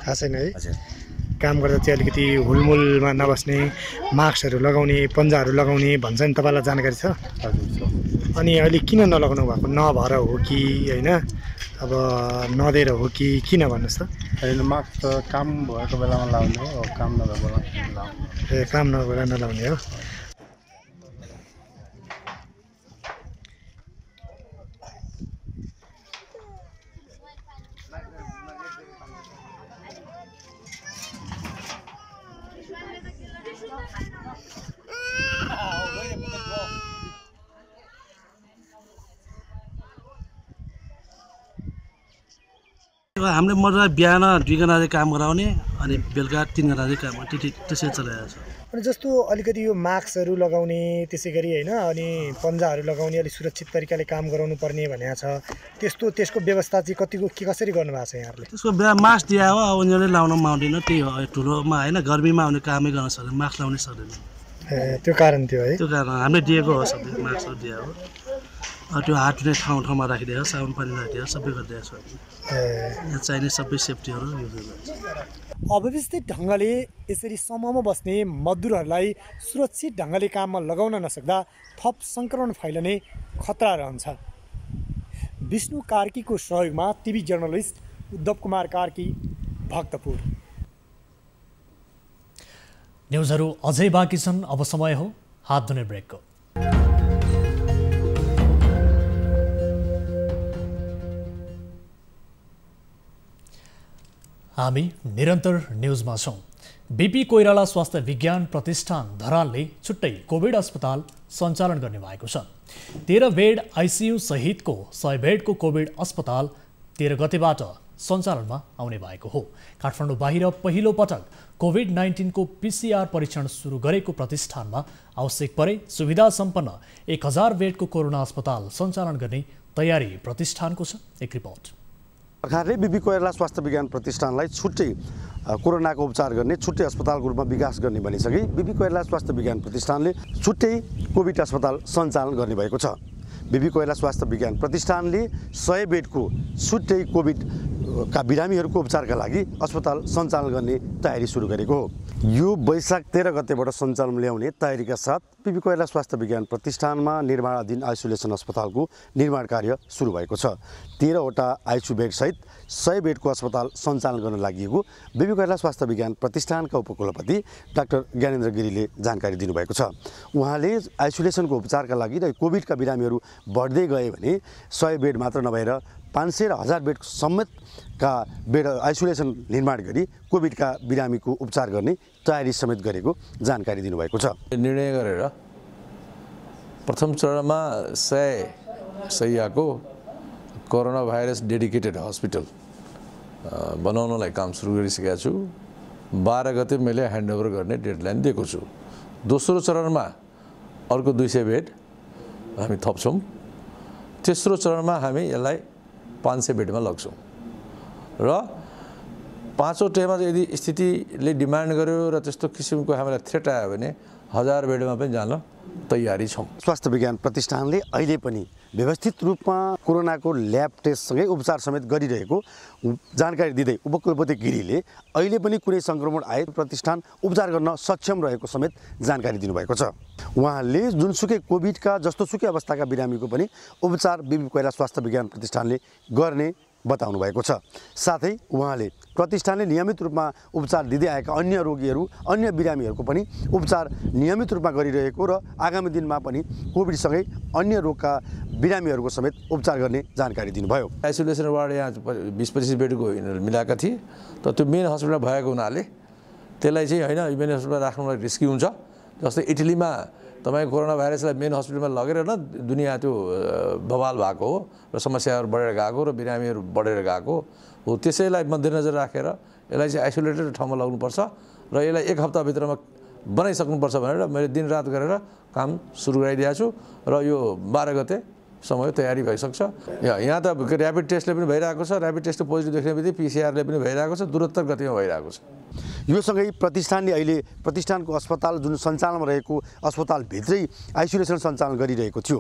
थाहा छैन है? काम गर्दा चाहिँ अलिकति हुलमुलमा नबस्ने, मास्कहरू लगाउने, पन्जाहरू लगाउने भन्छ नि, तपाईँलाई जानकारी छ? अनि अहिले किन नलगाउनु भएको? नभएर हो कि होइन, अब नदिएर हो कि किन भन्नुहोस् त? होइन, मास्क त काम भएको बेलामा लाउने हो, काम नभएको बेलामा लाउने। ए काम नभएको बेला नलाउने हो। हामीले मजा बिहान 2 घन्टा चाहिँ काम गराउने अनि बेलुका 3 घन्टा चाहिँ काम त्यसरी चलाइरहेको छ। अनि जस्तो अलिकति यो मास्कहरू लगाउने, त्यसै गरी होइन, अनि पन्जाहरू लगाउने, अलिक सुरक्षित तरिकाले काम गराउनु पर्ने भनेको छ, त्यसको व्यवस्था चाहिँ कसरी गर्नुभएको छ यहाँहरूले? त्यसको मास्क दिए हो, अब उनीहरूले लाउन मान्दैन, त्यही हो। ठुलोमा होइन, गर्मीमा आउने कामै गर्न सक्दैन, मास्क लाउनै सक्दैन। ए त्यो कारण थियो है? त्यो कारण हामीले दिएको हो, सबै मास्कहरू दिए हो। त्यो हात धुने ठाउँमा राखिदिएको, साबुन पानी राखिदिएको, सबै गरिदिएको छ। यहाँ चाहिने सबै सेफ्टीहरू युज गर्छ। अव्यवस्थित ढङ्गले यसरी समूहमा बस्ने मजदुरहरूलाई सुरक्षित ढङ्गले काममा लगाउन नसक्दा थप सङ्क्रमण फैलने खतरा रहन्छ। विष्णु कार्कीको सहयोगमा टिभी जर्नलिस्ट उद्धव कुमार कार्की, भक्तपुर। न्युजहरू अझै बाँकी छन्, अब समय हो हात धुने ब्रेकको। हामी निरन्तर न्युजमा छौँ। बीपी कोइराला स्वास्थ्य विज्ञान प्रतिष्ठान धरानले छुट्टै कोभिड अस्पताल सञ्चालन गर्ने भएको छ। 13 बेड आइसियु सहितको 100 बेडको कोभिड अस्पताल 13 गतेबाट सञ्चालनमा आउने भएको हो। काठमाडौँ बाहिर पहिलो पटक कोभिड-19 को PCR परीक्षण सुरु गरेको प्रतिष्ठानमा आवश्यक परे सुविधा सम्पन्न 1000 बेडको कोरोना अस्पताल सञ्चालन गर्ने तयारी प्रतिष्ठानको छ। एक रिपोर्ट। सरकारले बीबी कोइराला स्वास्थ्य विज्ञान प्रतिष्ठानलाई छुट्टै कोरोनाको उपचार गर्ने छुट्टै अस्पतालको रूपमा विकास गर्ने भनिसके बीबी कोइराला स्वास्थ्य विज्ञान प्रतिष्ठानले छुट्टै कोभिड अस्पताल सञ्चालन गर्ने भएको छ। बीबी कोइराला स्वास्थ्य विज्ञान प्रतिष्ठानले 100 बेडको छुट्टै कोभिडका बिरामीहरूको उपचारका लागि अस्पताल सञ्चालन गर्ने तयारी सुरु गरेको हो। यो वैशाख 13 गतेबाट सञ्चालन ल्याउने तयारीका साथ बीबी कोइराला स्वास्थ्य विज्ञान प्रतिष्ठानमा निर्माणाधीन आइसोलेसन अस्पतालको निर्माण कार्य सुरु भएको छ। 13 वटा आइसियु बेड सहित 100 बेडको अस्पताल सञ्चालन गर्न लागि बीबी कोइराला स्वास्थ्य विज्ञान प्रतिष्ठानका उपकुलपति डाक्टर ज्ञानेन्द्र गिरीले जानकारी दिनुभएको छ। उहाँले आइसोलेसनको उपचारका लागि र कोभिडका बिरामीहरू बढ्दै गए भने 100 बेड मात्र नभएर 500 र 1000 बेड समेतका बेड आइसोलेसन निर्माण गरी कोभिडका बिरामीको उपचार गर्ने तयारी समेत गरेको जानकारी दिनुभएको छ। निर्णय गरेर प्रथम चरणमा 100 शय्याको कोरोना भाइरस डेडिकेटेड हस्पिटल बनाउनलाई काम सुरु गरिसकेको छु। 12 गते मैले ह्यान्डओभर गर्ने डेडलाइन दिएको छु। दोस्रो चरणमा अर्को 200 बेड हामी थप्छौँ। तेस्रो चरणमा हामी यसलाई 500 बेडमा लग्छौँ र पाँचौँ टेमा यदि स्थितिले डिमान्ड गर्यो र त्यस्तो किसिमको हामीलाई थ्रेट आयो भने 1000 बेडमा पनि जान तयारी छौँ। स्वास्थ्य विज्ञान प्रतिष्ठानले अहिले पनि व्यवस्थित रूपमा कोरोनाको ल्याब टेस्टसँगै उपचार समेत गरिरहेको जानकारी दिँदै उपकुलपति गिरीले अहिले पनि कुनै सङ्क्रमण आए प्रतिष्ठान उपचार गर्न सक्षम रहेको समेत जानकारी दिनुभएको छ। उहाँले जुनसुकै कोभिडका जस्तोसुकै अवस्थाका बिरामीको पनि उपचार बीबी कोइराला स्वास्थ्य विज्ञान प्रतिष्ठानले गर्ने बताउनु भएको छ। साथै उहाँले प्रतिष्ठानले नियमित रूपमा उपचार दिँदै आएका अन्य रोगीहरू अन्य बिरामीहरूको पनि उपचार नियमित रूपमा गरिरहेको र आगामी दिनमा पनि कोभिडसँगै अन्य रोगका बिरामीहरूको समेत उपचार गर्ने जानकारी दिनुभयो। आइसोलेसन वार्ड यहाँ 20-25 बेडको मिलाएका थिए, तर त्यो मेन हस्पिटल भएको हुनाले त्यसलाई चाहिँ होइन मेन हस्पिटलमा राख्नुलाई रिस्की हुन्छ। जस्तै इटलीमा तपाईँ कोरोना भाइरसलाई मेन हस्पिटलमा लगेर न दुनियाँ त्यो बवाल भएको हो र समस्याहरू बढेर गएको र बिरामीहरू बढेर गएको हो। त्यसैलाई मध्यनजर राखेर यसलाई चाहिँ आइसोलेटेड ठाउँमा लग्नुपर्छ र यसलाई 1 हप्ताभित्रमा बनाइसक्नुपर्छ भनेर मैले दिनरात गरेर काम सुरु गराइदिएको छु र यो 12 गते समय तयारी भइसक्छ। यहाँ त ऱ्यापिड टेस्टले पनि भइरहेको छ, ऱ्यापिड टेस्ट पोजिटिभ देख्ने बित्तिकै PCR ले पनि भइरहेको छ, दूरत्तर गतिमा भइरहेको छ। यो सँगै प्रतिष्ठानले अहिले प्रतिष्ठानको अस्पताल जुन सञ्चालनमा रहेको अस्पतालभित्रै आइसोलेसन सञ्चालन गरिरहेको थियो।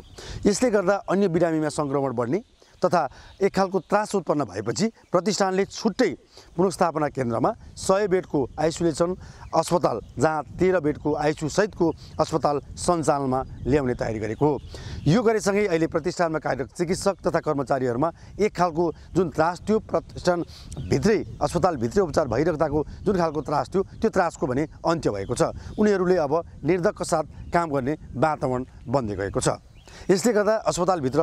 यसले गर्दा अन्य बिरामीमा सङ्क्रमण बढ्ने तथा एक खालको त्रास उत्पन्न भएपछि प्रतिष्ठानले छुट्टै पुनर्स्थापना केन्द्रमा 100 बेडको आइसोलेसन अस्पताल जहाँ 13 बेडको आइसियु सहितको अस्पताल सञ्चालनमा ल्याउने तयारी गरेको हो। यो गरेसँगै अहिले प्रतिष्ठानमा कार्यरत चिकित्सक तथा कर्मचारीहरूमा एक खालको जुन त्रास थियो, प्रतिष्ठानभित्रै अस्पतालभित्रै उपचार भइरहेको जुन खालको त्रास थियो त्यो त्रासको भने अन्त्य भएको छ। उनीहरूले अब निर्धक्क साथ काम गर्ने वातावरण बन्दै गएको छ। यसले गर्दा अस्पतालभित्र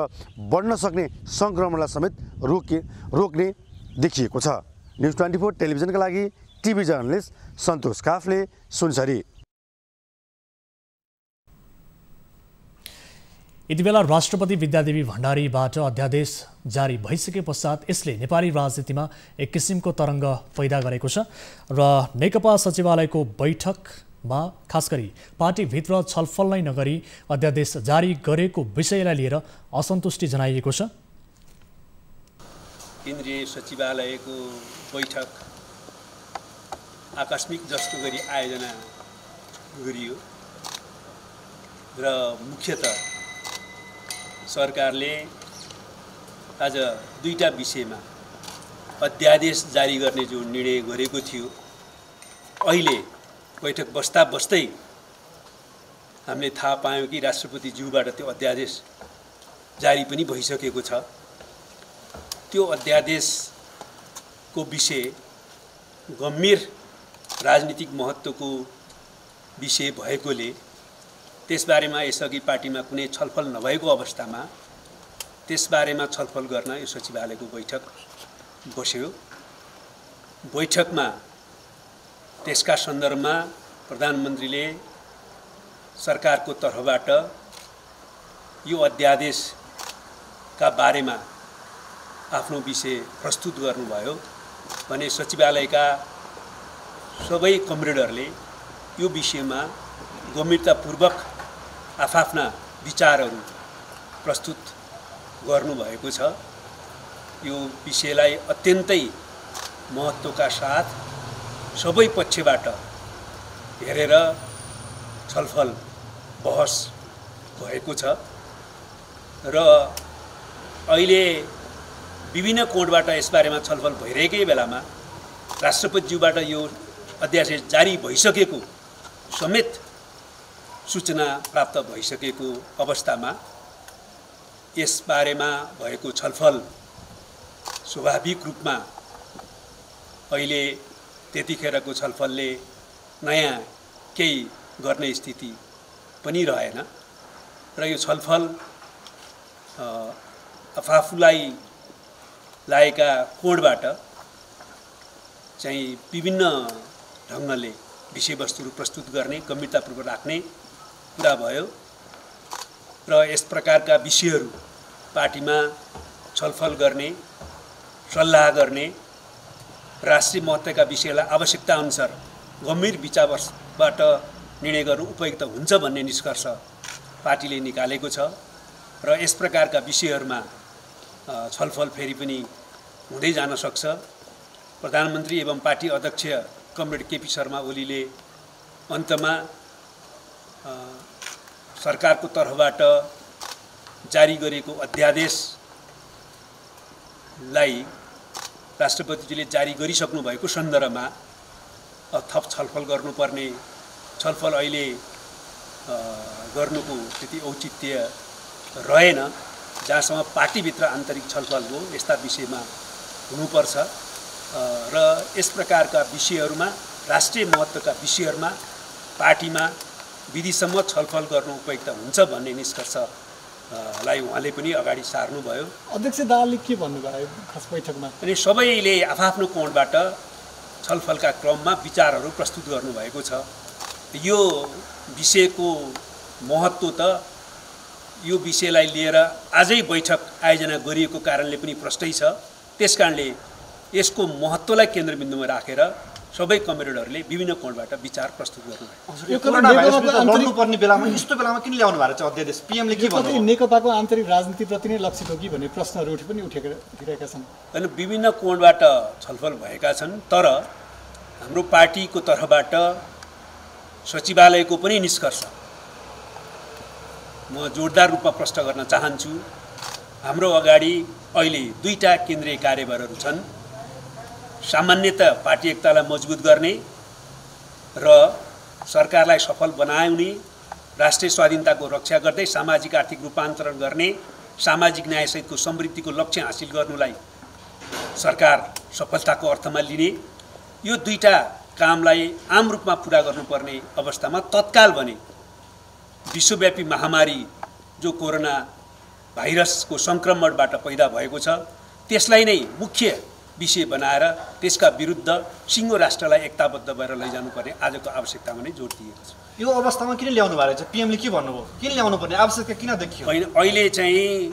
बढ्न सक्ने सङ्क्रमणलाई समेत रोक्ने देखिएको छ। न्युज 24 टेलिभिजनका लागि टिभी जर्नलिस्ट सन्तोष काफले, सुनसरी। यति बेला राष्ट्रपति विद्यादेवी भण्डारीबाट अध्यादेश जारी भइसके पश्चात यसले नेपाली राजनीतिमा एक किसिमको तरङ्ग पैदा गरेको छ र नेकपा सचिवालयको बैठकमा खास गरी पार्टीभित्र छलफल नै नगरी अध्यादेश जारी गरेको विषयलाई लिएर असन्तुष्टि जनाइएको छ। केन्द्रीय सचिवालयको बैठक आकस्मिक जस्तो गरी आयोजना गरियो र मुख्यतः सरकारले आज दुईटा विषयमा अध्यादेश जारी गर्ने जो निर्णय गरेको थियो, अहिले बैठक बस्दा बस्दै हामीले थाहा पायौँ कि राष्ट्रपतिज्यूबाट त्यो अध्यादेश जारी पनि भइसकेको छ। त्यो अध्यादेशको विषय गम्भीर राजनीतिक महत्त्वको विषय भएकोले त्यसबारेमा यसअघि पार्टीमा कुनै छलफल नभएको अवस्थामा त्यसबारेमा छलफल गर्न यो सचिवालयको बैठक बस्यो। बैठकमा त्यसका सन्दर्भमा प्रधानमन्त्रीले सरकारको तर्फबाट यो अध्यादेशका बारेमा आफ्नो विषय प्रस्तुत गर्नुभयो भने सचिवालयका सबै कमरेडहरूले यो विषयमा गम्भीरतापूर्वक आफ्ना विचारहरू प्रस्तुत गर्नुभएको छ। यो विषयलाई अत्यन्तै महत्त्वका साथ सबै पक्षबाट हेरेर छलफल बहस भएको छ र अहिले विभिन्न कोणबाट यसबारेमा छलफल भइरहेकै बेलामा राष्ट्रपतिज्यूबाट यो अध्यादेश जारी भइसकेको समेत सूचना प्राप्त भइसकेको अवस्थामा यसबारेमा भएको छलफल स्वाभाविक रूपमा अहिले त्यतिखेरको छलफलले नयाँ केही गर्ने स्थिति पनि रहेन र यो छलफल आफूलाई लागेका कोणबाट चाहिँ विभिन्न ढङ्गले विषयवस्तुहरू प्रस्तुत गर्ने गम्भीरतापूर्वक राख्ने कुरा भयो र यस प्रकारका विषयहरू पार्टीमा छलफल गर्ने सल्लाह गर्ने राष्ट्रिय महत्त्वका विषयलाई आवश्यकता अनुसार गम्भीर विचारबाट निर्णय गर्नु उपयुक्त हुन्छ भन्ने निष्कर्ष पार्टीले निकालेको छ र यस प्रकारका विषयहरूमा छलफल फेरि पनि हुँदै जान सक्छ। प्रधानमन्त्री एवं पार्टी अध्यक्ष कमरेड केपी शर्मा ओलीले अन्तमा सरकारको तर्फबाट जारी गरेको अध्यादेशलाई राष्ट्रपतिजीले जारी गरिसक्नु भएको सन्दर्भमा थप छलफल गर्नुपर्ने छलफल अहिले गर्नुको त्यति औचित्य रहेन। जहाँसम्म पार्टीभित्र आन्तरिक छलफल हो यस्ता विषयमा हुनुपर्छ र यस प्रकारका विषयहरूमा राष्ट्रिय महत्त्वका विषयहरूमा पार्टीमा विधिसम्म छलफल गर्नु उपयुक्त हुन्छ भन्ने निष्कर्षलाई उहाँले पनि अगाडि सार्नुभयो। अध्यक्ष दाहालले के भन्नुभयो खास बैठकमा? अनि सबैले आफ्नो कोणबाट छलफलका क्रममा विचारहरू प्रस्तुत गर्नुभएको छ। यो विषयको महत्त्व त यो विषयलाई लिएर आजै बैठक आयोजना गरिएको कारणले पनि प्रष्टै छ। त्यसकारणले यसको महत्त्वलाई केन्द्रबिन्दुमा राखेर सबै कमरेडहरूले विभिन्न कोणबाट विचार प्रस्तुत गर्नुपर्ने बेलामा यस्तो बेलामा किन ल्याउनु भएको छ अध्यादेश? पीएमले के भन्नु? नेकपाको आन्तरिक राजनीतिप्रति नै लक्षित हो कि भन्ने प्रश्नहरू पनि उठिरहेका छन्। होइन, विभिन्न कोणबाट छलफल भएका छन्, तर हाम्रो पार्टीको तर्फबाट सचिवालयको पनि निष्कर्ष म जोरदार रूपमा प्रश्न गर्न चाहन्छु। हाम्रो अगाडि अहिले दुईटा केन्द्रीय कार्यभारहरू छन्। सामान्यतः पार्टी एकतालाई मजबुत गर्ने र सरकारलाई सफल बनाउने, राष्ट्रिय स्वाधीनताको रक्षा गर्दै सामाजिक आर्थिक रूपान्तरण गर्ने, सामाजिक न्यायसहितको समृद्धिको लक्ष्य हासिल गर्नुलाई सरकार सफलताको अर्थमा लिने, यो दुईटा कामलाई आम रूपमा पुरा गर्नुपर्ने अवस्थामा तत्काल भने विश्वव्यापी महामारी जो कोरोना भाइरसको सङ्क्रमणबाट पैदा भएको छ त्यसलाई नै मुख्य विषय बनाएर त्यसका विरुद्ध सिङ्गो राष्ट्रलाई एकताबद्ध भएर लैजानुपर्ने आजको आवश्यकतामा नै जोड दिएको छ। यो अवस्थामा किन ल्याउनु भएको छ? पीएमले के भन्नुभयो? किन ल्याउनु पर्ने आवश्यकता किन देखियो? होइन, अहिले चाहिँ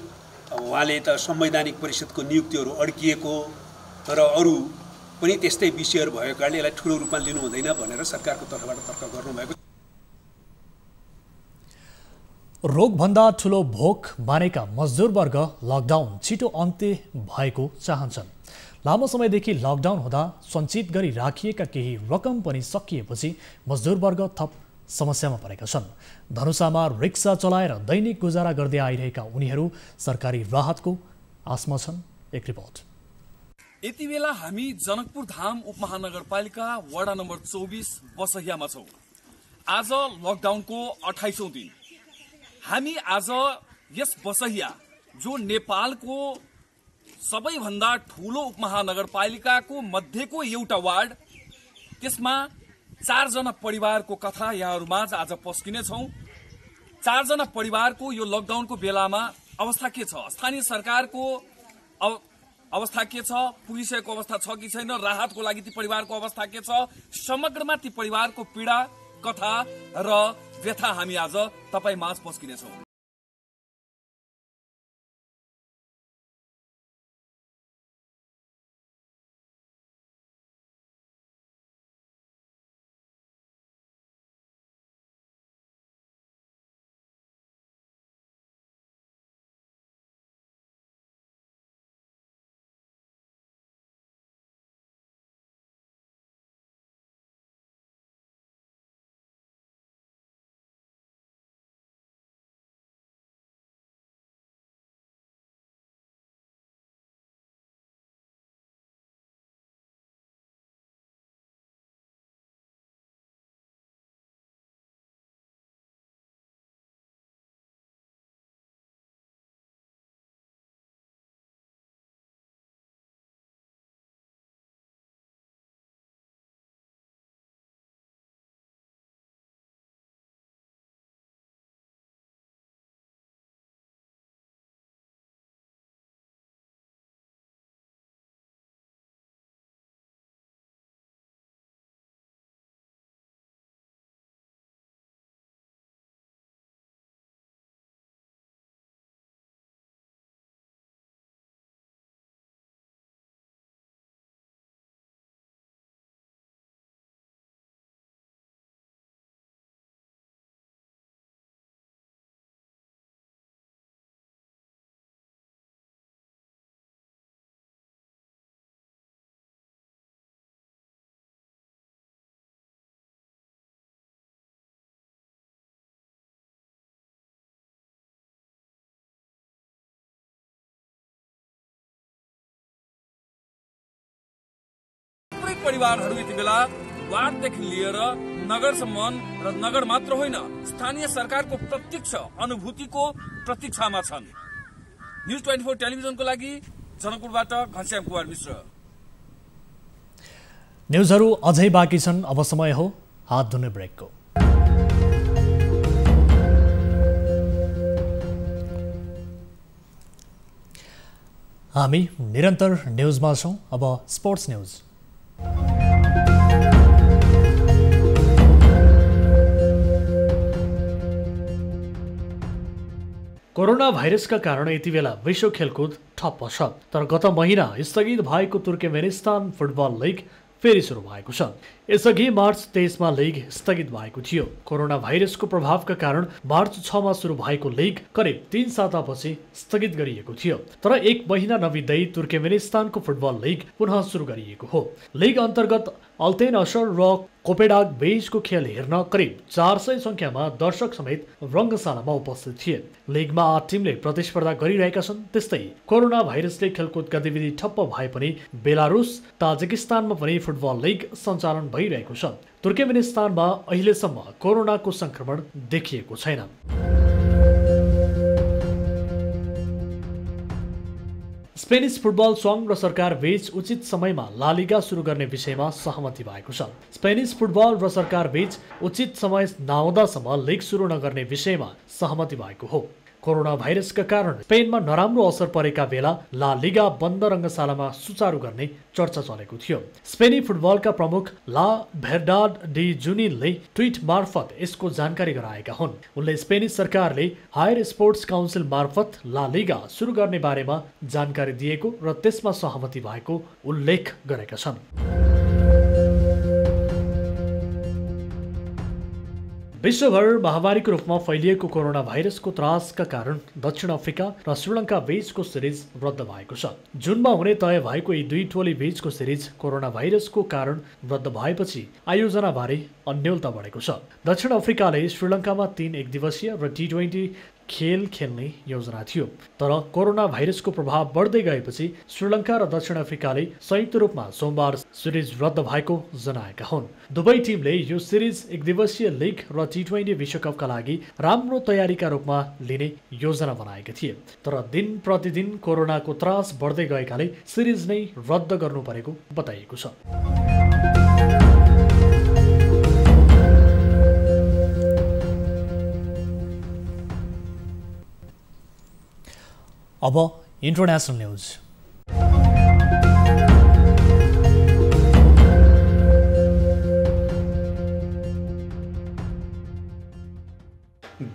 उहाँले त संवैधानिक परिषदको नियुक्तिहरू अड्किएको र अरू पनि त्यस्तै विषयहरू भएको कारणले यसलाई ठुलो रूपमा लिनु हुँदैन भनेर सरकारको तर्फबाट तर्क गर्नुभएको छ। रोगभन्दा ठुलो भोक मानेका मजदुर वर्ग लकडाउन छिटो अन्त्य भएको चाहन्छन्। लामो समयदेखि लकडाउन हुँदा सञ्चित गरी राखिएका केही रकम पनि सकिएपछि मजदुर वर्ग थप समस्यामा परेका छन्। धनुषामा रिक्सा चलाएर दैनिक गुजारा गर्दै आइरहेका उनीहरू सरकारी राहतको आशमा छन्। एक रिपोर्ट। यति बेला हामी जनकपुर धाम उपमहानगरपालिका वडा नम्बर 24 बसहियामा छौं। आज लकडाउनको 28औं दिन। हामी आज यस बसहिया जो नेपालको सबैभन्दा ठूलो उपमहानगरपालिकाको मध्येको एउटा वार्ड, त्यसमा 4 जना परिवारको कथा यहाँहरुमाझ आज पस्किने छौं। 4 जना परिवारको यो लकडाउनको बेलामा अवस्था के छ, स्थानीय सरकारको अवस्था के छ, पुलिसको अवस्था छ कि छैन, राहतको लागि ती परिवारको अवस्था के छ, समग्रमा ती परिवारको पीडा, कथा र व्यथा हामी आज तपाई माझ पस्किने छौं। परिवारहरू यति बेला वार्डदेखि लिएर नगरसम्म र नगर मात्र होइन स्थानीय सरकारको प्रत्यक्ष अनुभूतिको प्रतीक्षामा छन्। न्युज 24 टेलिभिजनको लागि जनकपुरबाट घनश्याम कुमार मिश्र। न्युजहरू अझै बाँकी छन्, अब समय हो हात धुने ब्रेकको। हामी निरन्तर न्युजमा छौँ। अब स्पोर्ट्स न्युज। कोरोना भाइरसका कारण यति बेला विश्व खेलकुद ठप्प छ, तर गत महिना स्थगित भएको तुर्कमेनिस्तान फुटबल लिग फेरि सुरु भएको छ। यसअघि मार्च 23 मा लिग स्थगित भएको थियो। कोरोना भाइरसको प्रभावका कारण मार्च 6 मा सुरु भएको लिग करिब 3 सातापछि स्थगित गरिएको थियो, तर 1 महिना नबित्दै तुर्कमेनिस्तानको फुटबल लिग पुनः सुरु गरिएको हो। लिग अन्तर्गत अल्तेन असर र कोपेडाग बीचको खेल हेर्न करिब 400 संख्यामा दर्शक समेत रङ्गशालामा उपस्थित थिए। लिगमा 8 टिमले प्रतिस्पर्धा गरिरहेका छन्। त्यस्तै कोरोना भाइरसले खेलकुद गतिविधि ठप्प भए पनि बेलारुस, ताजिकिस्तानमा पनि फुटबल लिग सञ्चालन भइरहेको छ। तुर्कमेनिस्तानमा अहिलेसम्म कोरोनाको संक्रमण देखिएको छैन। स्पेनिस फुटबल सङ्घ र सरकार बीच उचित समयमा ला लिगा सुरु गर्ने विषयमा सहमति भएको छ। स्पेनिस फुटबल र सरकार बीच उचित समय नआउँदासम्म लिग सुरु नगर्ने विषयमा सहमति भएको हो। कोरोना भाइरसका कारण स्पेनमा नराम्रो असर परेका बेला ला लिगा बन्द रङ्गशालामा सुचारू गर्ने चर्चा चलेको थियो। स्पेनी फुटबलका प्रमुख ला भेर्डाड डी जुनिलले ट्विट मार्फत यसको जानकारी गराएका हुन्। उनले स्पेनी सरकारले हायर स्पोर्ट्स काउन्सिल मार्फत ला लिगा सुरु गर्ने बारेमा जानकारी दिएको र त्यसमा सहमति भएको उल्लेख गरेका छन्। विश्वभर महामारीको रूपमा फैलिएको कोरोना भाइरसको त्रासका कारण दक्षिण अफ्रिका र श्रीलङ्का बीचको सिरिज रद्द भएको छ। जुनमा हुने तय भएको यी दुई टोली बीचको सिरिज कोरोना भाइरसको कारण रद्द भएपछि आयोजनाबारे अन्योलता बढेको छ। दक्षिण अफ्रिकाले श्रीलङ्कामा 3 एकदिवसीय र T20 खेल खेल्ने योजना थियो, तर कोरोना भाइरसको प्रभाव बढ्दै गएपछि श्रीलङ्का र दक्षिण अफ्रिकाले संयुक्त रूपमा सोमबार सिरिज रद्द भएको जनाएका हुन्। दुवै टिमले यो सिरिज एकदिवसीय लिग र T20 विश्वकपका लागि राम्रो तयारीका रूपमा लिने योजना बनाएका थिए, तर दिन प्रतिदिन कोरोनाको त्रास बढ्दै गएकाले सिरिज नै रद्द गर्नु परेको बताइएको छ। अब इन्टरनेसनल न्युज।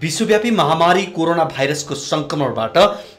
विश्वव्यापी महामारी कोरोना भाइरसको संक्रमणबाट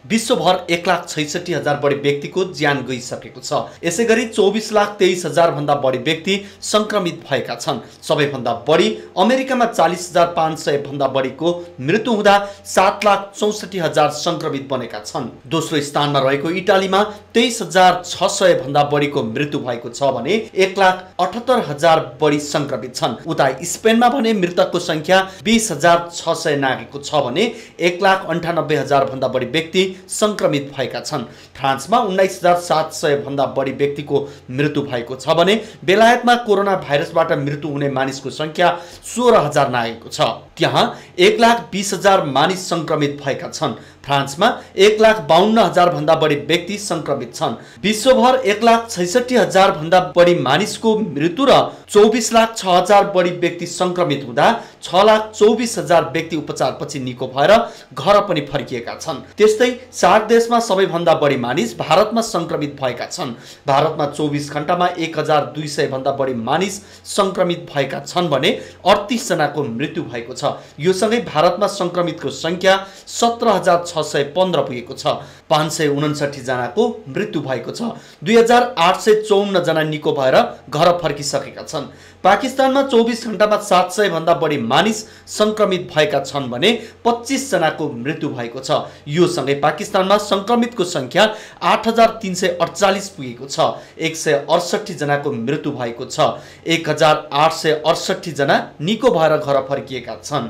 विश्वभर 1,66,000 बढी व्यक्तिको ज्यान गइसकेको छ। यसैगरी 24,23,000 भन्दा बढी व्यक्ति संक्रमित भएका छन्। सबैभन्दा बढी अमेरिकामा 40,500 भन्दा बढीको मृत्यु हुँदा 7,64,000 संक्रमित बनेका छन्। दोस्रो स्थानमा रहेको इटालीमा 23,600 भन्दा बढीको मृत्यु भएको छ भने 1,78,000 बढी संक्रमित छन्। उता स्पेनमा भने मृतकको संख्या 20,600 नागेको छ भने 1,98,000 भन्दा बढी व्यक्ति संक्रमित भएका छन्। फ्रान्समा 19,700 भन्दा बढी व्यक्तिको मृत्यु भएको छ भने बेलायतमा कोरोना भाइरसबाट मृत्यु हुने मानिसको संख्या 16,000 नागेको छ। त्यहाँ 1,20,000 मानिस संक्रमित भएका छन्। फ्रान्समा 1,52,000 भन्दा बढी व्यक्ति संक्रमित छन्। विश्वभर 1,66,000 भन्दा बढी मानिसको मृत्यु र 24,06,000 बढी व्यक्ति संक्रमित हुँदा 6,24,000 व्यक्ति उपचारपछि निको भएर घर पनि फर्किएका छन्। त्यस्तै 60 देशमा सबैभन्दा बढी मानिस भारतमा संक्रमित भएका छन्। भारतमा 24 घण्टामा 1,200 भन्दा बढी मानिस संक्रमित भएका छन् भने 38 जनाको मृत्यु भएको छ। यो सँगै भारतमा संक्रमितको संख्या 17,615 पुगेको छ। 559 जनाको मृत्यु भएको छ। 2,854 जना निको भएर घर फर्किसकेका छन्। पाकिस्तानमा 24 घण्टामा 700 भन्दा बढी मानिस संक्रमित भएका छन् भने 25 जनाको मृत्यु भएको छ। यो सँगै पाकिस्तानमा संक्रमितको संख्या 8,348 पुगेको छ। 168 जनाको मृत्यु भएको छ। 1,868 जना निको भएर घर फर्किएका छन्।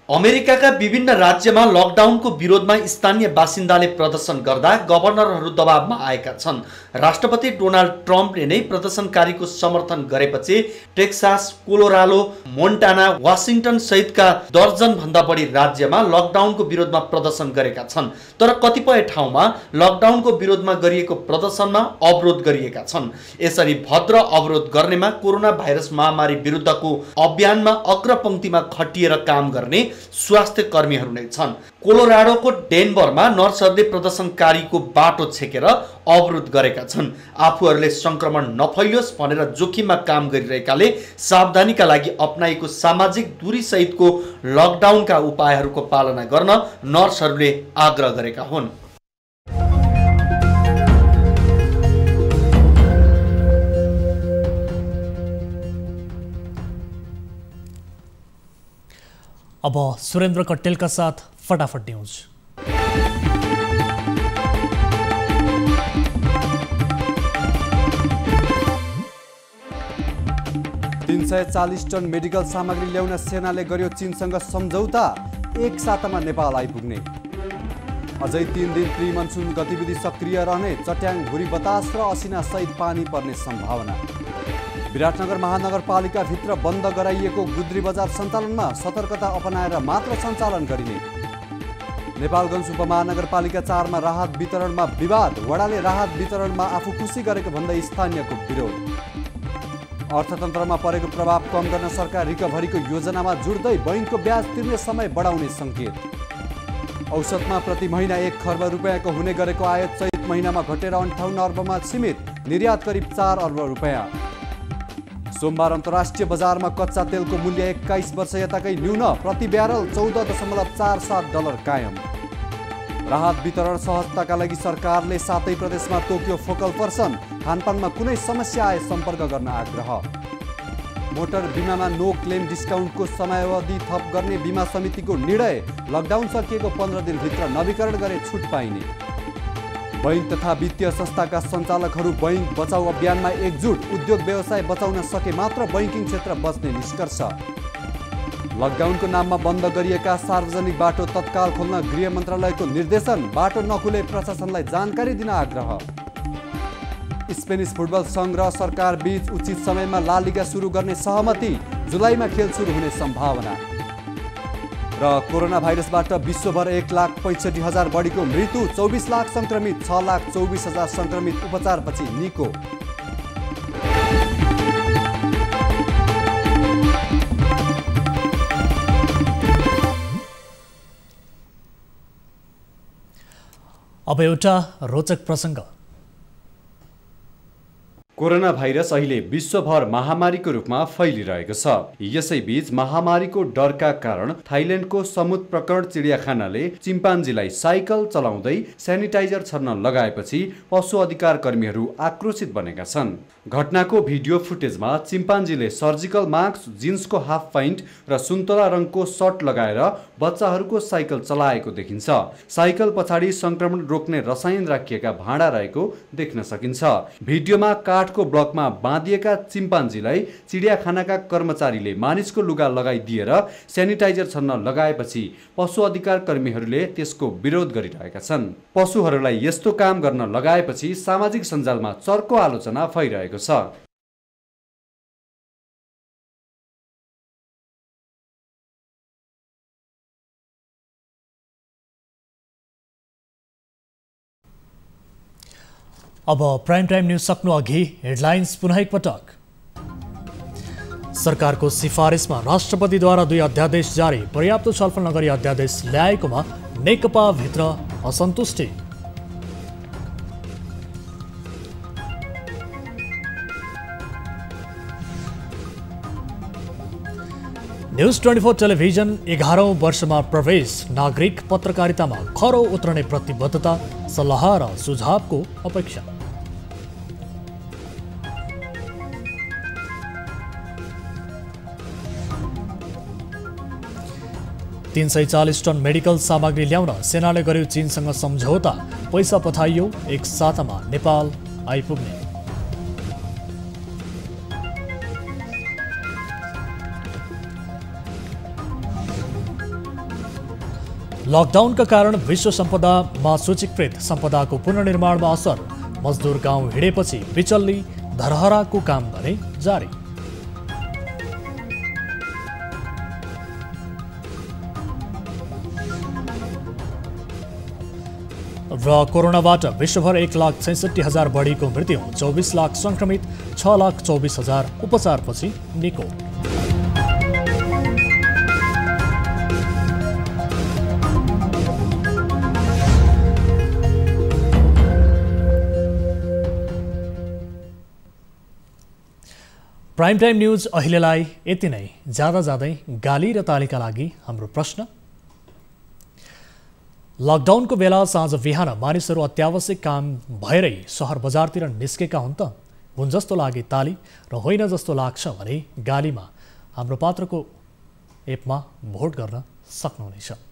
अमेरिकाका विभिन्न राज्यमा लकडाउनको विरोधमा स्थानीय बासिन्दाले प्रदर्शन गर्दा गभर्नरहरू दबावमा आएका छन्। राष्ट्रपति डोनाल्ड ट्रम्पले नै प्रदर्शनकारीको समर्थन गरेपछि टेक्सास, कोलोराडो, मोन्टाना, वासिङटन सहितका दर्जन भन्दा बढी राज्यमा लकडाउनको विरोधमा प्रदर्शन गरेका छन्। तर कतिपय ठाउँमा लकडाउनको विरोधमा गरिएको प्रदर्शनमा अवरोध गरिएका छन्। यसरी भद्र अवरोध गर्नेमा कोरोना भाइरस महामारी विरुद्धको अभियानमा अग्रपंक्तिमा खटिएर काम गर्ने स्वास्थ्य कर्मीहरू नै छन्। कोलोराडोको डेनभरमा नर्सहरूले प्रदर्शनकारीको बाटो छेकेर अवरोध गरेका छन्। आफूहरूले संक्रमण नफैलियोस् भनेर जोखिममा काम गरिरहेकाले सावधानीका लागि अपनाएको सामाजिक दूरी सहितको लकडाउनका उपायहरूको पालना गर्न नर्सहरूले आग्रह गरेका हुन्। अब सुरेन्द्र कट्टेलका साथ फटाफट न्यूज। 340 टन मेडिकल सामग्री ल्याउन सेनाले गर्यो चीनसँग सम्झौता, एक सातामा नेपाल आइपुग्ने। अझै 3 दिन प्री मनसुन गतिविधि सक्रिय रहने, चट्याङ, भुरी बतास र असिना सहित पानी पर्ने सम्भावना। विराटनगर महानगरपालिकाभित्र बन्द गराइएको गुद्री बजार सञ्चालनमा सतर्कता अपनाएर मात्र सञ्चालन गरिने। नेपालगञ्ज उपमहानगरपालिका 4 मा राहत वितरणमा विवाद, वडाले राहत वितरणमा आफू खुसी गरेको भन्दै स्थानीयको विरोध। अर्थतन्त्रमा परेको प्रभाव कम गर्न सरकार रिकभरीको योजनामा जुट्दै बैंकको ब्याज तिर्ने समय बढाउने सङ्केत। औसतमा प्रति महिना 1 खर्ब रुपियाँको हुने गरेको आयात चैत महिनामा घटेर 58 अर्बमा सीमित, निर्यात करिब 4 अर्ब रुपियाँ। सोमबार अन्तर्राष्ट्रिय बजारमा कच्चा तेलको मूल्य 21 वर्ष यताकै न्यून, प्रति ब्यारल $14.47 कायम। राहत वितरण सहजताका लागि सरकारले 7 प्रदेशमा तोक्यो फोकल पर्सन, खानपानमा कुनै समस्या आए सम्पर्क गर्न आग्रह। मोटर बिमामा नो क्लेम डिस्काउन्टको समयावधि थप गर्ने बिमा समितिको निर्णय, लकडाउन सकिएको 15 दिनभित्र नवीकरण गरे छुट पाइने। बैंक तथा वित्तीय संस्थाका सञ्चालकहरू बैंक बचाउ अभियानमा एकजुट, उद्योग व्यवसाय बचाउन सके मात्र बैंकिङ क्षेत्र बच्ने निष्कर्ष। लकडाउनको नाममा बन्द गरिएका सार्वजनिक बाटो तत्काल खोल्न गृह मन्त्रालयको निर्देशन, बाटो नखुले प्रशासनलाई जानकारी दिन आग्रह। स्पेनिस फुटबल संघ र सरकार बीच उचित समयमा ला लिगा सुरु गर्ने सहमति, जुलाईमा खेल सुरु हुने सम्भावना। र कोरोना भाइरसबाट विश्वभर 1,65,000 बढीको मृत्यु, 24 लाख संक्रमित, 6,24,000 संक्रमित उपचारपछि निको। अब एउटा रोचक प्रसङ्ग। कोरोना भाइरस अहिले विश्वभर महामारीको रूपमा फैलिरहेको छ। यसैबीच महामारीको डरका कारण थाइल्यान्डको समुद्रप्रकरण चिडियाखानाले चिम्पान्जीलाई साइकल चलाउँदै सेनिटाइजर छर्न लगाएपछि पशु अधिकार कर्मीहरू आक्रोशित बनेका छन्। घटनाको भिडियो फुटेजमा चिम्पान्जीले सर्जिकल मास्क, जिन्सको हाफ प्यान्ट र सुन्तला रङको सर्ट लगाएर बच्चाहरूको साइकल चलाएको देखिन्छ। साइकल पछाडि संक्रमण रोक्ने रसायन राखिएका भाँडा रहेको देख्न सकिन्छ। भिडियोमा काठको ब्लकमा बाँधिएका चिम्पान्जीलाई चिडियाखानाका कर्मचारीले मानिसको लुगा लगाइदिएर सेनिटाइजर छर्न लगाएपछि पशु अधिकार कर्मीहरूले त्यसको विरोध गरिरहेका छन्। पशुहरूलाई यस्तो काम गर्न लगाएपछि सामाजिक सञ्जालमा चर्को आलोचना भइरहेको छ। अब प्राइम टाइम न्यूज सक्नु अघि हेडलाइन्स पुनः एकपटक। सरकारको सिफारिसमा राष्ट्रपतिद्वारा 2 अध्यादेश जारी, पर्याप्त छलफल नगरी अध्यादेश ल्याएकोमा नेकपा भित्र असन्तुष्टि। न्यूज 24 टेलिभिजन 11औं वर्षमा प्रवेश, नागरिक पत्रकारितामा खरो उत्रने प्रतिबद्धता, सल्लाह र सुझावको अपेक्षा। 340 टन मेडिकल सामग्री ल्याउन सेनाले गर्यो चीनसँग सम्झौता, पैसा पठाइयो, एक सातामा नेपाल आइपुग्ने। लकडाउनका कारण विश्व सम्पदामा सूचीकृत सम्पदाको पुनर्निर्माणमा असर। मजदुर गाउँ हिँडेपछि बिचल्ली धरहराको काम गर्ने जारी। र कोरोनाबाट विश्वभर 1,66,000 बढीको मृत्यु, 24 लाख संक्रमित, 6,24,000 उपचारपछि निको। प्राइम टाइम न्यूज अहिलेलाई यति नै। जाँदा जाँदै गाली र तालीका लागि हाम्रो प्रश्न। लकडाउनको बेला साँझ बिहान मानिसहरू अत्यावश्यक काम भएरै सहर बजारतिर निस्केका हुन् त? हुन् जस्तो लागे ताली र होइन जस्तो लाग्छ भने गालीमा हाम्रो पात्रको एपमा भोट गर्न सक्नुहुनेछ।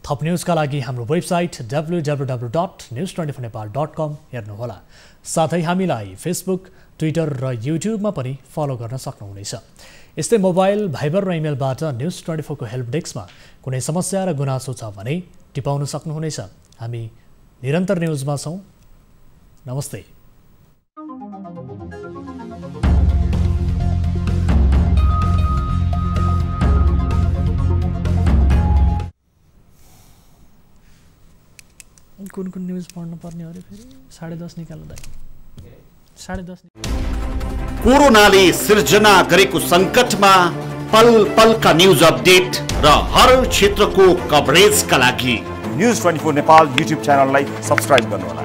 थप न्युजका लागि हाम्रो वेबसाइट www.news24nepal.com हेर्नुहोला। साथै हामीलाई फेसबुक, ट्विटर र युट्युबमा पनि फलो गर्न सक्नुहुनेछ। यस्तै मोबाइल, भाइबर र इमेलबाट न्युज 24 को हेल्प डेस्कमा कुनै समस्या र गुनासो छ भने टिपाउन सक्नुहुनेछ। हामी निरन्तर न्युजमा छौँ। नमस्ते। कुन कुन न्युज पढ्नु पर्ने हो रे फेरि? 10:30 निकाल्दा 10:30। कोरोनाले सिर्जना गरेको संकटमा पल पलका न्युज अपडेट र हर क्षेत्रको कभरेजका लागि न्युज 24 नेपाल युट्युब च्यानललाई सब्स्क्राइब गर्नुहोला।